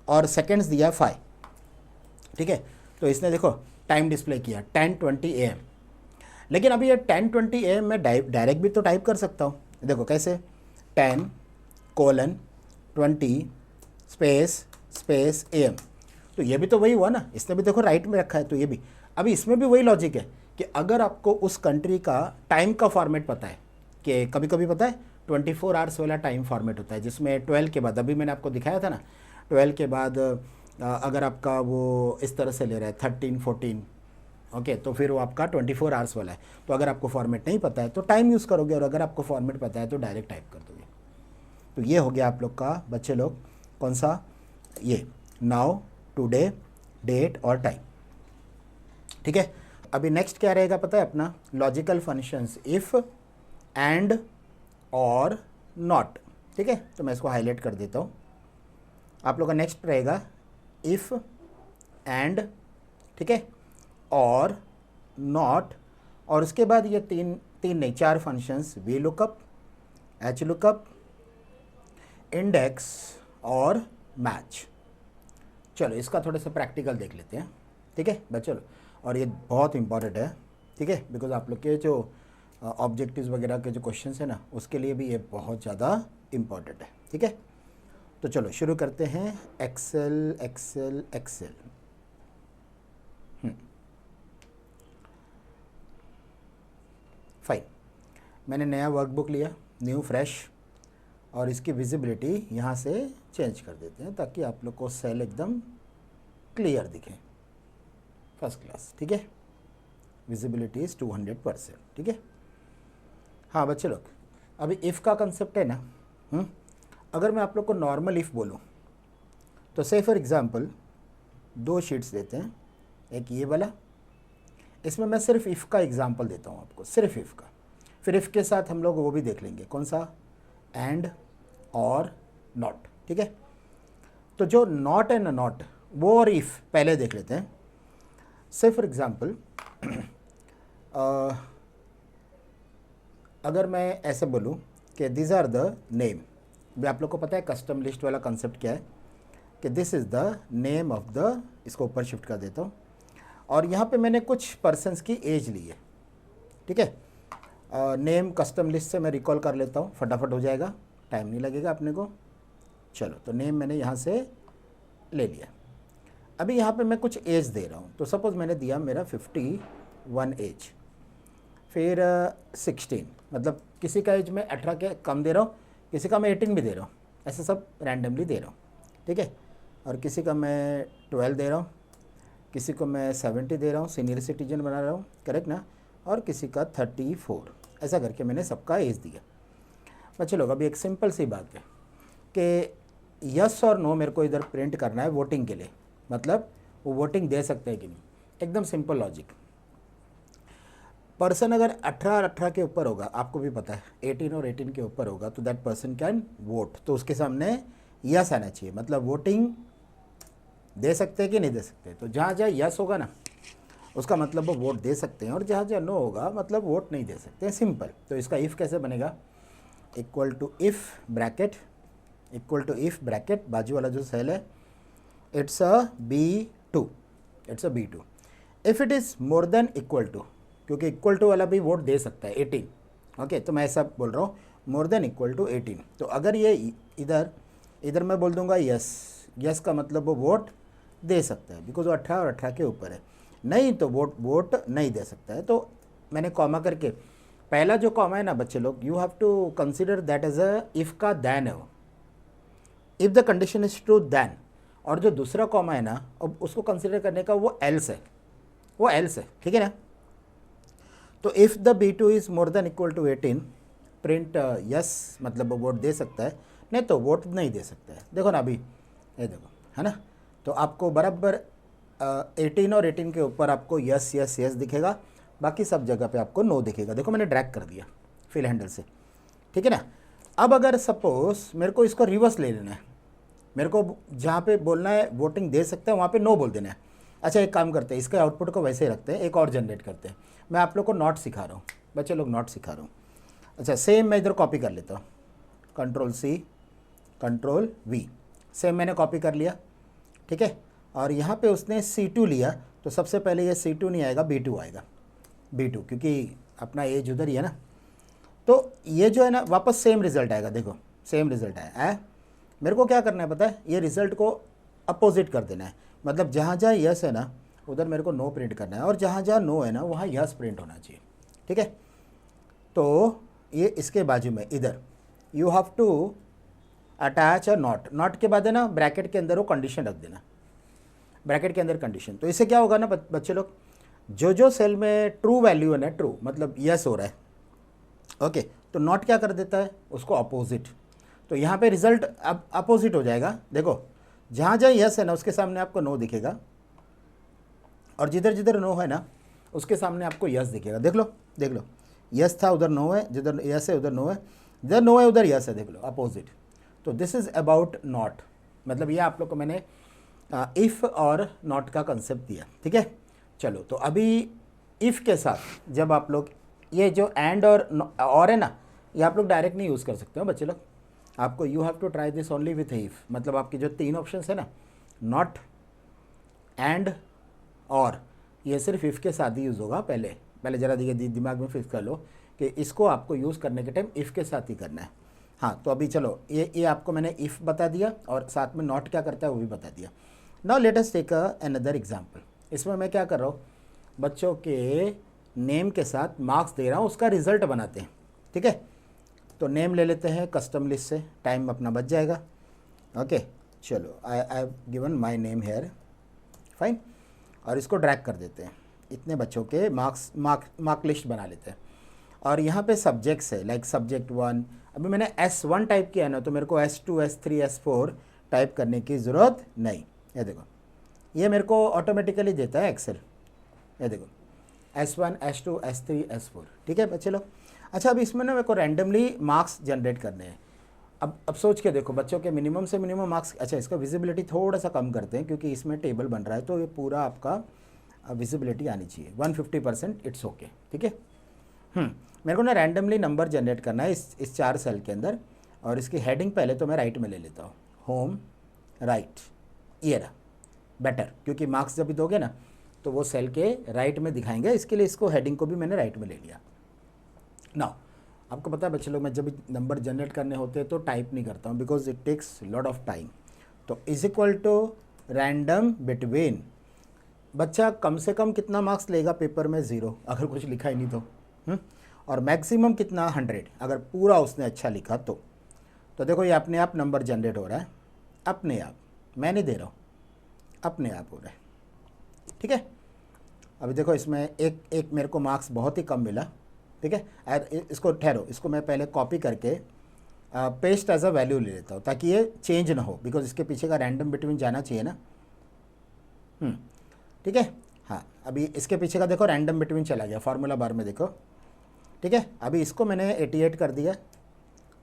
[SPEAKER 1] और सेकंड्स दिया 5। ठीक है, तो इसने देखो टाइम डिस्प्ले किया 10:20 AM। लेकिन अभी ये 10:20 AM मैं डायरेक्ट भी तो टाइप कर सकता हूँ, देखो कैसे, 10:20 स्पेस AM। तो ये भी तो वही हुआ ना, इसने भी देखो राइट में रखा है, तो ये भी, अभी इसमें भी वही लॉजिक है कि अगर आपको उस कंट्री का टाइम का फॉर्मेट पता है, कि कभी कभी पता है 24 आवर्स वाला टाइम फॉर्मेट होता है, जिसमें 12 के बाद, अभी मैंने आपको दिखाया था ना, 12 के बाद अगर आपका वो इस तरह से ले रहा है 13, 14, ओके, तो फिर वो आपका 24 आवर्स वाला है। तो अगर आपको फॉर्मेट नहीं पता है तो टाइम यूज़ करोगे, और अगर आपको फॉर्मेट पता है तो डायरेक्ट टाइप कर दोगे। तो ये हो गया आप लोग का बच्चे लोग, कौन सा, ये नाउ, टुडे, डेट और टाइम। ठीक है, अभी नेक्स्ट क्या रहेगा पता है अपना, लॉजिकल फंक्शंस, इफ़, एंड, और, नॉट। ठीक है, तो मैं इसको हाईलाइट कर देता हूँ। आप लोग का नेक्स्ट रहेगा इफ़, एंड, ठीक है, और, नॉट, और उसके बाद ये तीन नहीं 4 functions, V lookup, H lookup, index और मैच। चलो इसका थोड़ा सा प्रैक्टिकल देख लेते हैं, ठीक है बच्चों, और ये बहुत इंपॉर्टेंट है, ठीक है, बिकॉज आप लोग के जो ऑब्जेक्टिव्स वगैरह के जो क्वेश्चंस है ना, उसके लिए भी ये बहुत ज़्यादा इम्पॉर्टेंट है, ठीक है। तो चलो शुरू करते हैं। Excel Excel Excel, fine. मैंने नया वर्कबुक लिया, न्यू फ्रेश, और इसकी विजिबिलिटी यहाँ से चेंज कर देते हैं ताकि आप लोग को सेल एकदम क्लियर दिखे, फर्स्ट क्लास, ठीक है। विजिबिलिटी इज़ 200%, ठीक है। हाँ बच्चे लोग, अभी इफ़ का कंसेप्ट है ना, अगर मैं आप लोग को नॉर्मल इफ़ बोलूँ तो से फॉर एग्ज़ाम्पल 2 शीट्स देते हैं, एक ये वाला, इसमें मैं सिर्फ इफ़ का एग्ज़ाम्पल देता हूँ आपको, सिर्फ इफ़ का। फिर इफ़ के साथ हम लोग वो भी देख लेंगे, कौन सा, एंड और नॉट, ठीक है। तो जो नॉट एंड नॉट, वो और इफ़ पहले देख लेते हैं। से फॉर एग्ज़ाम्पल अगर मैं ऐसे बोलूँ कि दिस आर द नेम, भी आप लोग को पता है कस्टम लिस्ट वाला कंसेप्ट क्या है, कि this is the name of the, इसको ऊपर शिफ्ट कर देता हूँ, और यहाँ पे मैंने कुछ पर्सन्स की एज ली है, ठीक है। नेम कस्टम लिस्ट से मैं रिकॉल कर लेता हूँ, फटाफट हो जाएगा, टाइम नहीं लगेगा अपने को। चलो तो नेम मैंने यहाँ से ले लिया। अभी यहाँ पे मैं कुछ एज दे रहा हूँ, तो सपोज़ मैंने दिया मेरा 51 एज, फिर 16, मतलब किसी का एज मैं 18 के कम दे रहा हूँ, किसी का मैं 18 भी दे रहा हूँ, ऐसे सब रैंडमली दे रहा हूँ, ठीक है। और किसी का मैं 12 दे रहा हूँ, किसी को मैं 70 दे रहा हूँ, सीनियर सिटीजन बना रहा हूँ, करेक्ट ना, और किसी का 34, ऐसा करके मैंने सबका एज दिया। बच्चे लोग अभी एक सिंपल सी बात है कि यस और नो मेरे को इधर प्रिंट करना है वोटिंग के लिए, मतलब वो वोटिंग दे सकते हैं कि नहीं, एकदम सिंपल लॉजिक। पर्सन अगर 18 के ऊपर होगा, आपको भी पता है 18 और 18 के ऊपर होगा, तो दैट पर्सन कैन वोट, तो उसके सामने यस आना चाहिए, मतलब वोटिंग दे सकते हैं कि नहीं दे सकते। तो जहाँ जहाँ यस होगा ना, उसका मतलब वो वोट दे सकते हैं, और जहाँ जहाँ नो होगा मतलब वोट नहीं दे सकते, सिंपल। तो इसका इफ़ कैसे बनेगा, equal to if bracket, equal to if bracket, बाजू वाला जो सेल है it's a B2, it's a B2। If it is more than equal to, क्योंकि इक्वल टू वाला भी वोट दे सकता है 18, ओके, तो मैं ऐसा बोल रहा हूँ मोर देन इक्वल टू 18। तो अगर ये इधर मैं बोल दूंगा यस, यस का मतलब वो वोट दे सकता है, बिकॉज वो 18 और 18 के ऊपर है, नहीं तो वोट नहीं दे सकता है। तो मैंने कॉमा करके, पहला जो कॉमा है ना बच्चे लोग, you have to consider that as a if का दैन है वो, if the condition is true then. और जो दूसरा कॉमा है ना, अब उसको कंसिडर करने का वो एल्स है, वो एल्स है, ठीक है ना। तो if the B2 is more than equal to 18, print yes, मतलब वो वोट दे सकता है, नहीं तो वोट नहीं दे सकता है। देखो ना अभी, ये देखो, है ना, तो आपको बराबर 18 और 18 के ऊपर आपको यस यस यस दिखेगा, बाकी सब जगह पे आपको नो दिखेगा। देखो मैंने ड्रैग कर दिया फिल हैंडल से, ठीक है ना। अब अगर सपोज मेरे को इसको रिवर्स ले लेना है, मेरे को जहाँ पे बोलना है वोटिंग दे सकता है वहाँ पे नो बोल देना है। अच्छा एक काम करते हैं, इसके आउटपुट को वैसे ही रखते हैं, एक और जनरेट करते हैं। मैं आप लोग को नॉट सिखा रहा हूँ बच्चे लोग, नॉट सिखा रहा हूँ। अच्छा सेम मैं इधर कॉपी कर लेता हूँ, Ctrl+C Ctrl+V, सेम मैंने कॉपी कर लिया, ठीक है। और यहाँ पे उसने C2 लिया, तो सबसे पहले ये C2 नहीं आएगा, B2 आएगा, B2, क्योंकि अपना एज उधर ही है ना। तो ये जो है ना वापस सेम रिजल्ट आएगा, देखो सेम रिजल्ट आया। मेरे को क्या करना है पता है, ये रिजल्ट को अपोजिट कर देना है, मतलब जहाँ जहाँ यस है ना उधर मेरे को नो प्रिंट करना है, और जहाँ जहाँ नो है ना वहाँ यस प्रिंट होना चाहिए, ठीक है। तो ये इसके बाजू में इधर you have to attach a not, not के बाद है ना ब्रैकेट के अंदर वो कंडीशन रख देना, ब्रैकेट के अंदर कंडीशन। तो इससे क्या होगा ना बच्चे लोग, जो सेल में ट्रू वैल्यू है ना, ट्रू मतलब यस हो रहा है, ओके, तो नॉट क्या कर देता है उसको अपोजिट। तो यहाँ पे रिजल्ट अब अपोजिट हो जाएगा, देखो जहाँ जहाँ यस है ना उसके सामने आपको नो दिखेगा, और जिधर जिधर नो है ना उसके सामने आपको यस दिखेगा। देख लो यस था उधर नो है, जिधर यस है उधर नो है, जिधर नो है उधर यस है, देख लो अपोजिट। तो दिस इज़ अबाउट नॉट, मतलब ये आप लोग को मैंने इफ़ और नॉट का कंसेप्ट दिया, ठीक है। चलो तो अभी इफ़ के साथ जब आप लोग ये जो एंड और है ना, ये आप लोग डायरेक्ट नहीं यूज़ कर सकते हो बच्चे लोग, आपको you have to try this only with if, मतलब आपकी जो 3 ऑप्शन है ना, नॉट, एंड, और, ये सिर्फ इफ़ के साथ ही यूज़ होगा। पहले ज़रा दिमाग में फिक्स कर लो कि इसको आपको यूज़ करने के टाइम इफ़ के साथ ही करना है। हाँ, तो अभी चलो ये आपको मैंने इफ़ बता दिया और साथ में नॉट क्या करता है वो भी बता दिया। Now let us take another example. इसमें मैं क्या कर रहा हूँ, बच्चों के नेम के साथ मार्क्स दे रहा हूँ, उसका रिजल्ट बनाते हैं। ठीक है, तो नेम ले लेते हैं कस्टम लिस्ट से, टाइम अपना बच जाएगा। ओके, चलो I have given my name here, fine, और इसको ड्रैग कर देते हैं, इतने बच्चों के मार्क लिस्ट बना लेते हैं। और यहाँ पे सब्जेक्ट्स है, लाइक सब्जेक्ट 1, अभी मैंने S1 टाइप किया ना, तो मेरे को S2 S3 S4 टाइप करने की ज़रूरत नहीं। ये देखो, ये मेरे को ऑटोमेटिकली देता है एक्सेल। ये देखो S1 S2 S3 S4। ठीक है बच्चे लोग। अच्छा, अभी इसमें ना मेरे को रैंडमली मार्क्स जनरेट करने हैं। अब सोच के देखो, बच्चों के मिनिमम से मिनिमम मार्क्स, अच्छा इसका विजिबिलिटी थोड़ा सा कम करते हैं क्योंकि इसमें टेबल बन रहा है, तो ये पूरा आपका विजिबिलिटी आनी चाहिए 150%, इट्स ओके। ठीक है, मेरे को ना रैंडमली नंबर जनरेट करना है इस 4 सेल के अंदर, और इसकी हेडिंग पहले तो मैं राइट में ले लेता हूँ, होम राइट, ये रहा बेटर, क्योंकि मार्क्स जब भी दोगे ना तो वो सेल के राइट में दिखाएंगे, इसके लिए इसको हेडिंग को भी मैंने राइट में ले लिया। नाउ आपको पता है बच्चे लोग, मैं जब नंबर जनरेट करने होते हैं तो टाइप नहीं करता हूँ, because it takes lot of time. तो is equal to random between, बच्चा कम से कम कितना मार्क्स लेगा पेपर में, 0 अगर कुछ लिखा ही नहीं तो, और मैक्सिमम कितना 100 अगर पूरा उसने अच्छा लिखा तो देखो ये अपने आप नंबर जनरेट हो रहा है, अपने आप, मैं नहीं दे रहा हूँ, अपने आप हो रहा है। ठीक है, अभी देखो इसमें एक मेरे को मार्क्स बहुत ही कम मिला। ठीक है, इसको ठहरो, इसको मैं पहले कॉपी करके पेस्ट एज अ वैल्यू ले लेता हूँ ताकि ये चेंज ना हो, बिकॉज इसके पीछे का रैंडम बिटवीन जाना चाहिए ना। ठीक है, हाँ, अभी इसके पीछे का देखो रैंडम बिटवीन चला गया फार्मूला बार में, देखो। ठीक है, अभी इसको मैंने 88 कर दिया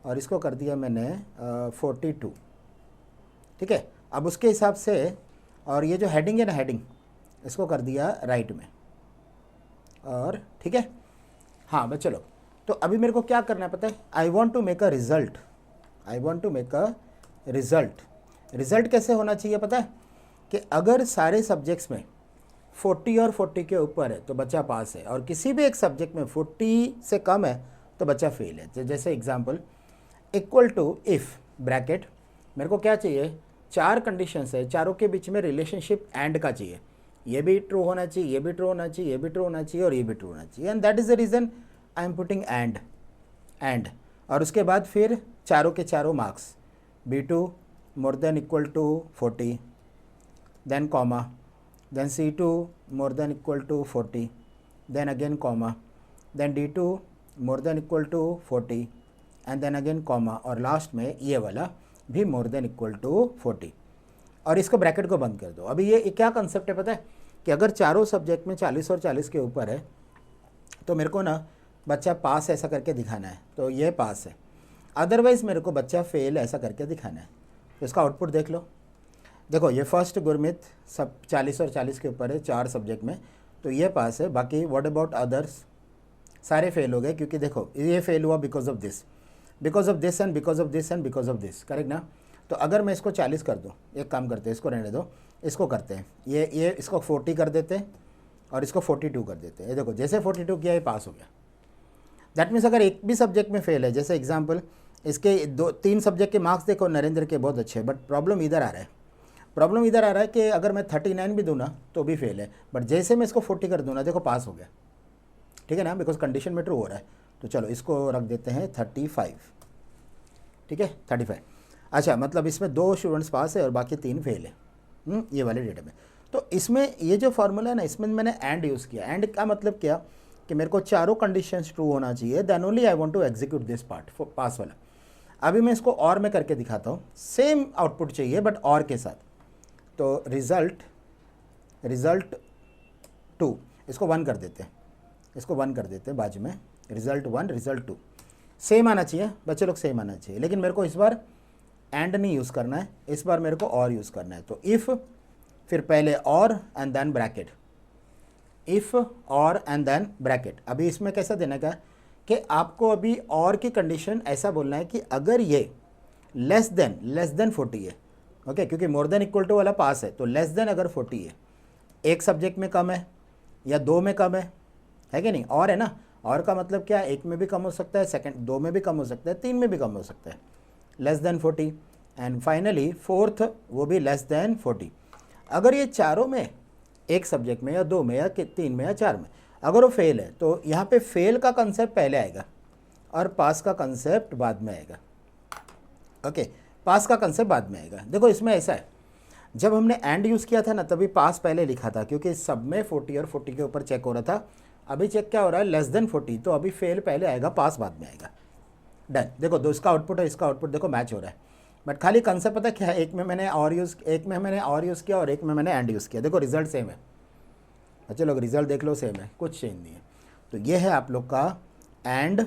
[SPEAKER 1] और इसको कर दिया मैंने 42। ठीक है, अब उसके हिसाब से, और ये जो हेडिंग है ना, हेडिंग इसको कर दिया राइट में, और ठीक है, हाँ बस चलो। तो अभी मेरे को क्या करना है पता है, I want to make a result, I want to make a result. Result कैसे होना चाहिए पता है, कि अगर सारे सब्जेक्ट्स में 40 और 40 के ऊपर है तो बच्चा पास है, और किसी भी एक सब्जेक्ट में 40 से कम है तो बच्चा फेल है। जैसे example, equal to if bracket, मेरे को क्या चाहिए, 4 कंडीशंस है, चारों के बीच में रिलेशनशिप एंड का चाहिए, ये भी ट्रू होना चाहिए, ये भी ट्रू होना चाहिए, ये भी ट्रू होना चाहिए, और ये भी ट्रू होना चाहिए, and that is the reason I am putting and. और उसके बाद फिर चारों के चारों marks, B2 more than equal to 40, then comma, then C2 more than equal to 40, then again comma, then D2 more than equal to 40, and then again comma, और last में ये वाला भी more than equal to 40, और इसको bracket को बंद कर दो। अभी ये क्या कंसेप्ट है पता है, कि अगर चारों सब्जेक्ट में 40 और 40 के ऊपर है तो मेरे को ना बच्चा पास ऐसा करके दिखाना है, तो ये पास है, अदरवाइज़ मेरे को बच्चा फेल ऐसा करके दिखाना है। तो इसका आउटपुट देख लो, देखो ये फर्स्ट गुरमीत सब 40 और 40 के ऊपर है 4 सब्जेक्ट में, तो ये पास है, बाकी व्हाट अबाउट अदर्स, सारे फेल हो गए, क्योंकि देखो ये फेल हुआ because of this, because of this and because of this and because of this, correct ना। तो अगर मैं इसको 40 कर दूँ, एक काम करते हैं, इसको रहने दो, इसको करते हैं, ये इसको 40 कर देते हैं और इसको 42 कर देते हैं। ये देखो जैसे 42 किया ये पास हो गया। दैट मीन्स अगर एक भी सब्जेक्ट में फेल है, जैसे एग्जाम्पल इसके 2-3 सब्जेक्ट के मार्क्स देखो नरेंद्र के बहुत अच्छे हैं, बट प्रॉब्लम इधर आ रहा है, प्रॉब्लम इधर आ रहा है कि अगर मैं 39 भी दूँ ना तो भी फेल है, बट जैसे मैं इसको 40 कर दूँ ना, देखो पास हो गया। ठीक है ना, बिकॉज कंडीशन में ट्रू हो रहा है। तो चलो इसको रख देते हैं 35। ठीक है, 35। अच्छा, मतलब इसमें 2 स्टूडेंट्स पास है और बाकी 3 फेल है, ये वाले डेटा में। तो इसमें ये जो फार्मूला है ना, इसमें मैंने एंड यूज़ किया। एंड का मतलब क्या, कि मेरे को चारों कंडीशंस ट्रू होना चाहिए, then only I want to execute this part, pass वाला। अभी मैं इसको और में करके दिखाता हूँ, सेम आउटपुट चाहिए बट और के साथ। तो रिज़ल्ट 2, इसको 1 कर देते हैं, इसको 1 कर देते हैं बाजू में, रिज़ल्ट 1 रिज़ल्ट 2 सेम आना चाहिए बच्चे लोग, सेम आना चाहिए। लेकिन मेरे को इस बार एंड नहीं यूज़ करना है, इस बार मेरे को और यूज़ करना है। तो इफ़, फिर पहले और एंड देन ब्रैकेट, इफ़ और एंड देन ब्रैकेट। अभी इसमें कैसा देने का, कि आपको अभी और की कंडीशन ऐसा बोलना है कि अगर ये लेस देन 40 है, ओके, क्योंकि मोर देन इक्वल टू वाला पास है, तो लेस देन अगर 40 है, एक सब्जेक्ट में कम है या दो में कम है कि नहीं, और है ना, और का मतलब क्या है, एक में भी कम हो सकता है, सेकंड दो में भी कम हो सकता है, तीन में भी कम हो सकता है, less than 40, and finally fourth वो भी लेस देन 40। अगर ये चारों में, एक सब्जेक्ट में या दो में या तीन में या चार में, अगर वो फेल है तो यहाँ पे फेल का कंसेप्ट पहले आएगा और पास का कंसेप्ट बाद में आएगा, ओके, पास का कंसेप्ट बाद में आएगा। देखो इसमें ऐसा है, जब हमने एंड यूज़ किया था ना तभी पास पहले लिखा था, क्योंकि सब में 40 और 40 के ऊपर चेक हो रहा था। अभी चेक क्या हो रहा है, लेस देन 40, तो अभी फेल पहले आएगा, पास बाद में आएगा। डन। देखो दो इसका आउटपुट है, इसका आउटपुट देखो मैच हो रहा है, बट खाली कंसेप्ट पता क्या है, एक में मैंने और यूज़ किया और एक में मैंने एंड यूज़ किया, देखो रिजल्ट सेम है। अच्छा लोग रिजल्ट देख लो, सेम है, कुछ चेंज नहीं है। तो ये है आप लोग का एंड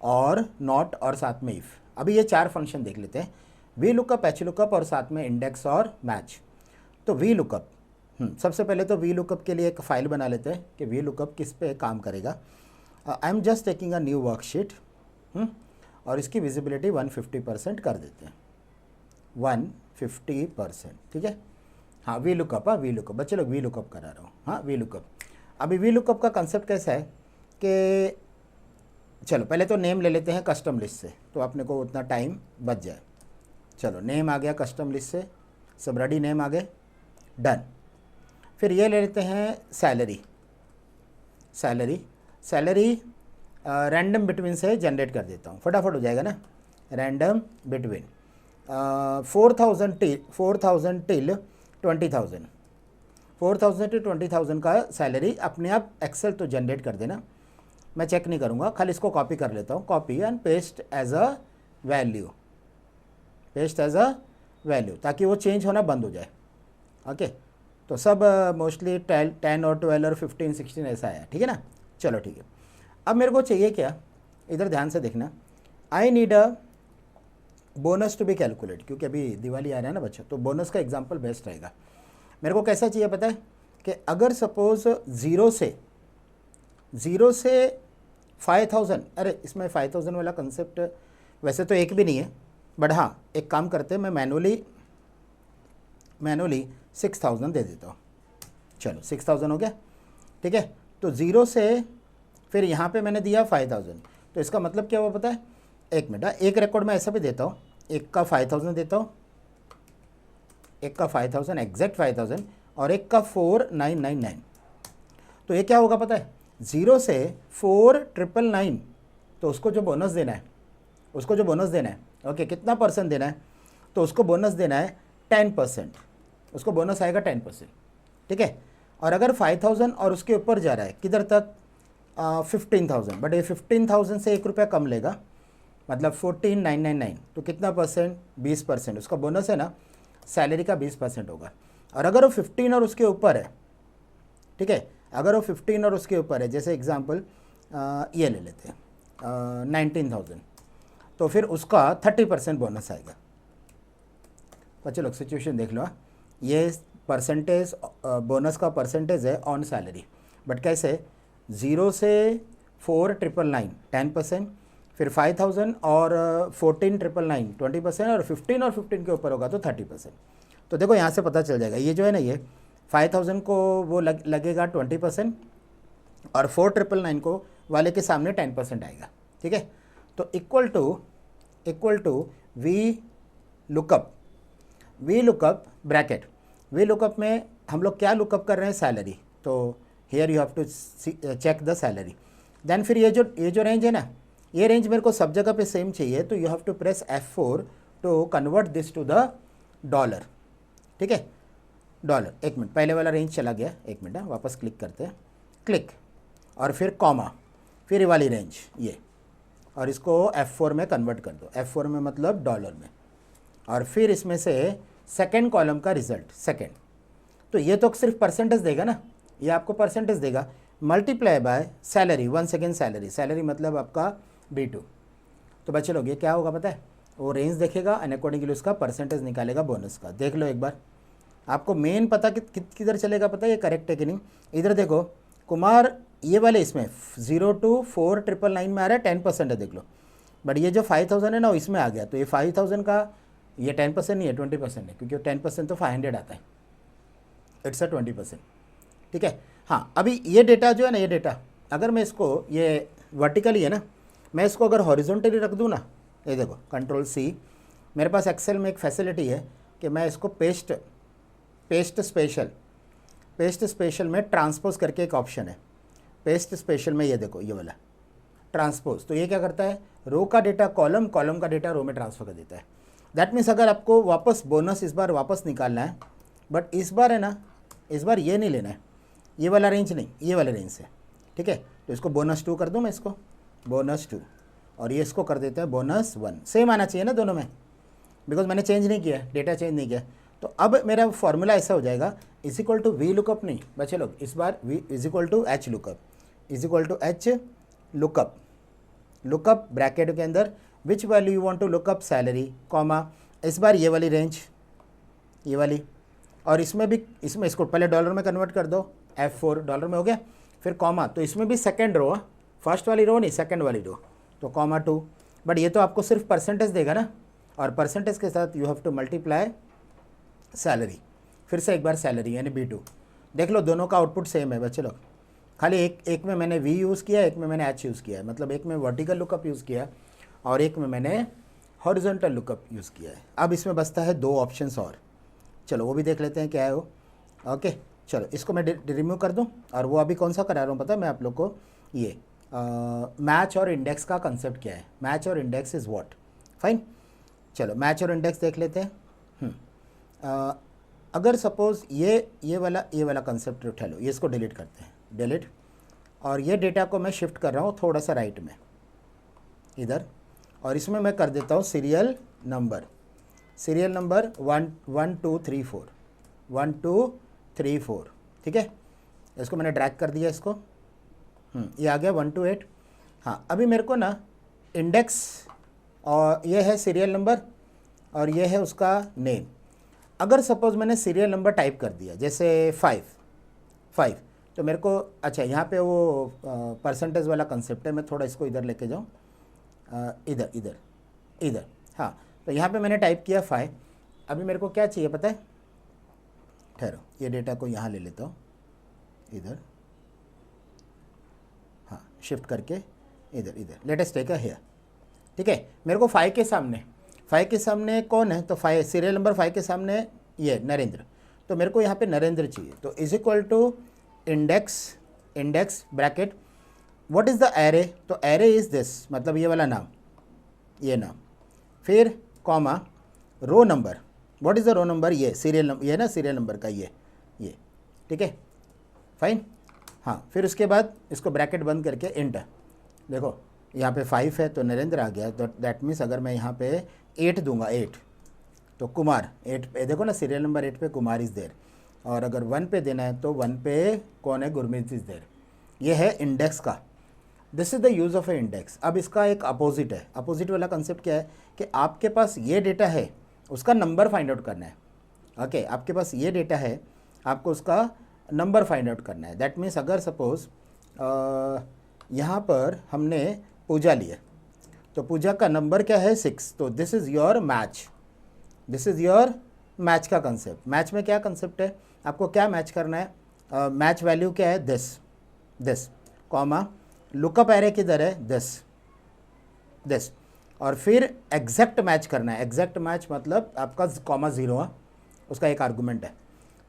[SPEAKER 1] और नॉट और साथ में इफ़। अभी ये चार फंक्शन देख लेते हैं, वी लुकअप, एच लुकअप और साथ में इंडेक्स और मैच। तो वी लुकअप, सबसे पहले तो वी लुकअप के लिए एक फ़ाइल बना लेते हैं कि वी लुकअप किस पे काम करेगा। I am just taking a new worksheet, और इसकी विजिबिलिटी 150% कर देते हैं, 150%, ठीक है। हाँ वी लुकअप, वी लुकअप, बच्चे लोग वी लुकअप करा रहा हूँ, हाँ वी लुकअप। अभी वी लुकअप का कंसेप्ट कैसा है कि चलो पहले तो नेम ले लेते हैं कस्टम लिस्ट से, तो अपने को उतना टाइम बच जाए। चलो नेम आ गया कस्टम लिस्ट से, सब रेडी, नेम आ गए, डन। फिर ये ले लेते हैं सैलरी, सैलरी रैंडम बिटवीन से जनरेट कर देता हूँ, फटाफट हो जाएगा ना, रैंडम बिटवीन 4,000 टिल 20,000, 4,000 to 20,000 का सैलरी अपने आप एक्सेल तो जनरेट कर देना, मैं चेक नहीं करूँगा, खाली इसको कॉपी कर लेता हूँ, copy and paste as a value, ताकि वो चेंज होना बंद हो जाए, ओके। तो सब मोस्टली 10 और 12 और 15 16 ऐसा है, ठीक है ना। चलो ठीक है, अब मेरे को चाहिए क्या, इधर ध्यान से देखना, I need a bonus to be calculate, क्योंकि अभी दिवाली आ रहा है ना बच्चा, तो बोनस का एग्जांपल बेस्ट रहेगा। मेरे को कैसा चाहिए पता है कि अगर सपोज ज़ीरो से 5,000, अरे इसमें 5,000 वाला कंसेप्ट वैसे तो एक भी नहीं है, बट हाँ एक काम करते हैं, मैं मैनुअली 6,000 दे देता हूँ। चलो 6,000 हो गया, ठीक है। तो ज़ीरो से फिर यहाँ पे मैंने दिया 5,000, तो इसका मतलब क्या हुआ पता है, एक मिनट, एक रिकॉर्ड में ऐसा भी देता हूँ, एक का 5,000 देता हूँ, एक का 5,000 एग्जैक्ट 5,000 और एक का 4,999। तो ये क्या होगा पता है, 0 से 4,999, तो उसको जो बोनस देना है, ओके, कितना परसेंट देना है, तो उसको बोनस देना है 10%, उसको बोनस आएगा 10%, ठीक है। और अगर 5,000 और उसके ऊपर जा रहा है किधर तक, 15,000, बट ये 15,000 से 1 रुपया कम लेगा, मतलब 14,999, तो कितना परसेंट, 20%, उसका बोनस है ना, सैलरी का 20% होगा। और अगर वो 15 और उसके ऊपर है, ठीक है, अगर वो 15 और उसके ऊपर है, जैसे एग्जांपल ये ले लेते हैं 19,000, तो फिर उसका 30% बोनस आएगा। बच्चे लोग सिचुएशन देख लो, ये परसेंटेज बोनस का परसेंटेज है ऑन सैलरी, बट कैसे, 0 से 4,999 10%, फिर 5,000 और 14,999 20%, और 15 के ऊपर होगा तो 30%। तो देखो यहाँ से पता चल जाएगा, ये जो है ना, ये 5,000 को वो लगेगा 20%, और 4,999 को वाले के सामने 10% आएगा, ठीक है। तो equal to we lookup bracket, we lookup में हम लोग क्या लुकअप कर रहे हैं, सैलरी, तो here you have to check the salary. Then फिर ये जो रेंज है ना, ये रेंज मेरे को सब जगह पे सेम चाहिए, तो you have to press F4 to convert this to the dollar, ठीक है, डॉलर। एक मिनट, पहले वाला रेंज चला गया, एक मिनट, वापस क्लिक करते हैं, क्लिक, और फिर कॉमा, फिर ये वाली रेंज ये, और इसको F4 में कन्वर्ट कर दो, F4 में मतलब डॉलर में, और फिर इसमें से सेकेंड कॉलम का रिजल्ट, सेकेंड, तो ये तो सिर्फ परसेंटेज देगा ना, ये आपको परसेंटेज देगा, multiply by salary, 1 second salary मतलब आपका B2। तो बच्चे लोग ये क्या होगा पता है, वो रेंज देखेगा एंड अकॉर्डिंगली उसका परसेंटेज निकालेगा बोनस का। देख लो एक बार, आपको मेन पता कि किधर चलेगा पता है, ये करेक्ट है कि नहीं। इधर देखो, कुमार ये वाले इसमें 0 to 4,999 में आ रहा है 10% है देख लो, बट ये जो 5,000 है ना इसमें आ गया, तो ये 5,000 का ये 10% नहीं है 20% है, क्योंकि 10% तो 500 आता है, इट्स अ 20%। ठीक है। हाँ अभी ये डेटा जो है ना, ये डेटा अगर मैं इसको ये वर्टिकली है ना, मैं इसको अगर हॉरिजॉन्टली रख दूँ ना, ये देखो कंट्रोल सी, मेरे पास एक्सेल में एक फैसिलिटी है कि मैं इसको पेस्ट स्पेशल में ट्रांसपोज करके एक ऑप्शन है, पेस्ट स्पेशल में ये देखो ये वाला ट्रांसपोज, तो ये क्या करता है, रो का डेटा कॉलम, कॉलम का डेटा रो में ट्रांसफर कर देता है। दैट मीन्स अगर आपको वापस बोनस इस बार वापस निकालना है, बट इस बार है ना, इस बार ये नहीं लेना है, ये वाला रेंज नहीं, ये वाले रेंज से। ठीक है, तो इसको बोनस 2 कर दूँ मैं, इसको बोनस 2, और ये इसको कर देते हैं बोनस 1। सेम आना चाहिए ना दोनों में, बिकॉज मैंने चेंज नहीं किया, डेटा चेंज नहीं किया। तो अब मेरा फॉर्मूला ऐसा हो जाएगा, is equal to we lookup नहीं बच्चे लोग, इस बार V is equal to H lookup, is equal to H lookup, lookup bracket के अंदर which value you want to look up salary, comma इस बार ये वाली रेंज, ये वाली, और इसमें भी, इसमें इसको पहले डॉलर में कन्वर्ट कर दो, F4 डॉलर में हो गया, फिर कॉमा, तो इसमें भी सेकंड रो, फर्स्ट वाली रो नहीं सेकंड वाली रो, तो कॉमा 2, बट ये तो आपको सिर्फ परसेंटेज देगा ना, और परसेंटेज के साथ you have to multiply salary, फिर से एक बार सैलरी यानी B2। देख लो दोनों का आउटपुट सेम है बच्चे लोग, खाली एक में मैंने V यूज़ किया, एक में मैंने H यूज़ किया है, मतलब एक में वर्टिकल लुकअप यूज़ किया और एक में मैंने हॉरिजॉन्टल लुकअप यूज़ किया है। अब इसमें बचता है 2 ऑप्शंस और, चलो वो भी देख लेते हैं क्या है वो। ओके चलो इसको मैं रिमूव कर दूं, और वो अभी कौन सा करा रहा हूँ पता है मैं आप लोग को, ये मैच और इंडेक्स का कंसेप्ट क्या है, मैच और इंडेक्स इज़ व्हाट। फाइन, चलो मैच और इंडेक्स देख लेते हैं। अगर सपोज़ ये वाला कंसेप्ट उठा लो, ये इसको डिलीट करते हैं, डिलीट, और ये डेटा को मैं शिफ्ट कर रहा हूँ थोड़ा सा राइट में इधर, और इसमें मैं कर देता हूँ सीरियल नंबर 1 2 3 4 1 2 3 4। ठीक है, इसको मैंने ड्रैग कर दिया, इसको ये आ गया 1 to 8। हाँ अभी मेरे को ना इंडेक्स, और ये है सीरियल नंबर, और ये है उसका नेम। अगर सपोज़ मैंने सीरियल नंबर टाइप कर दिया जैसे 5, तो मेरे को, अच्छा यहाँ पे वो परसेंटेज वाला कंसेप्ट है, मैं थोड़ा इसको इधर लेके जाऊँ, इधर, हाँ, तो यहाँ पे मैंने टाइप किया 5। अभी मेरे को क्या चाहिए पता है, ठहरो ये डेटा को यहाँ ले लेता हूँ इधर, हाँ शिफ्ट करके इधर लेटेस्ट टेक हियर। ठीक है, मेरे को 5 के सामने कौन है, तो 5 सीरियल नंबर 5 के सामने ये नरेंद्र, तो मेरे को यहाँ पे नरेंद्र चाहिए, तो is equal to index bracket what is the array, तो एरे इज़ दिस, मतलब ये वाला नाम, ये नाम, फिर comma row number, what is the row number, ये सीरियल नंबर, ये ना सीरियल नंबर का ये। ठीक है फाइन, हाँ, फिर उसके बाद इसको ब्रैकेट बंद करके इंटर, देखो यहाँ पे 5 है तो नरेंद्र आ गया, तो दैट मीन्स अगर मैं यहाँ पे 8 दूंगा, 8 तो कुमार, 8 पे देखो ना सीरियल नंबर 8 पे कुमार इज़ देर, और अगर 1 पे देना है तो 1 पे कौन है, गुरमीत इज़ देर। ये है इंडेक्स का, this is the use of A index. अब इसका एक अपोजिट है, अपोजिट वाला कंसेप्ट क्या है कि आपके पास ये डेटा है, उसका नंबर फाइंड आउट करना है। ओके आपके पास ये डेटा है, आपको उसका नंबर फाइंड आउट करना है। दैट मीन्स अगर सपोज़ यहाँ पर हमने पूजा लिया, तो पूजा का नंबर क्या है 6, तो this is your match, this is your match का कंसेप्ट। मैच में क्या कंसेप्ट है, आपको क्या मैच करना है, मैच वैल्यू क्या है दिस कॉमा, लुकअप एरे किधर है दिस, और फिर एग्जैक्ट मैच करना है। एग्जैक्ट मैच मतलब आपका कॉमा 0 है, उसका एक आर्गूमेंट है।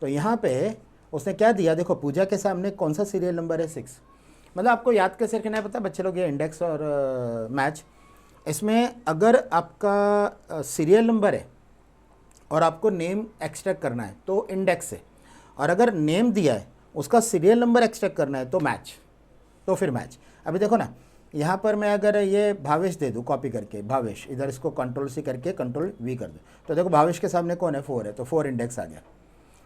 [SPEAKER 1] तो यहाँ पे उसने क्या दिया, देखो पूजा के सामने कौन सा सीरियल नंबर है 6, मतलब आपको याद कैसे रखना है पता है बच्चे लोग, ये इंडेक्स और मैच, इसमें अगर आपका सीरियल नंबर है और आपको नेम एक्सट्रैक्ट करना है तो इंडेक्स है, और अगर नेम दिया है उसका सीरियल नंबर एक्सट्रैक्ट करना है तो मैच, तो फिर मैच। अभी देखो ना यहाँ पर मैं अगर ये भावेश दे दूँ कॉपी करके, भावेश, इधर इसको कंट्रोल C करके कंट्रोल V कर दूँ, तो देखो भावेश के सामने कौन है 4 है, तो 4 इंडेक्स आ गया।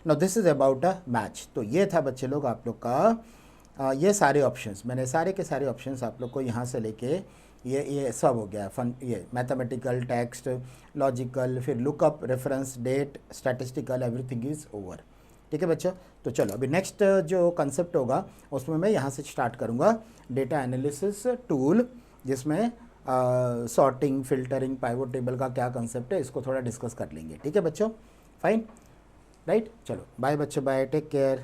[SPEAKER 1] No this is about a match. तो ये था बच्चे लोग आप लोग का ये सारे ऑप्शंस, मैंने सारे के सारे ऑप्शंस आप लोग को यहाँ से लेके ये सब हो गया फन, ये मैथमेटिकल, टेक्स्ट, लॉजिकल, फिर lookup, reference, date, statistical, everything is over. ठीक है बच्चों। तो चलो अभी नेक्स्ट जो कंसेप्ट होगा उसमें मैं यहाँ से स्टार्ट करूँगा, डेटा एनालिसिस टूल, जिसमें सॉर्टिंग, फिल्टरिंग, पाइवट टेबल का क्या कंसेप्ट है इसको थोड़ा डिस्कस कर लेंगे। ठीक है बच्चों, फाइन, राइट। चलो बाय बच्चों, बाय, टेक केयर।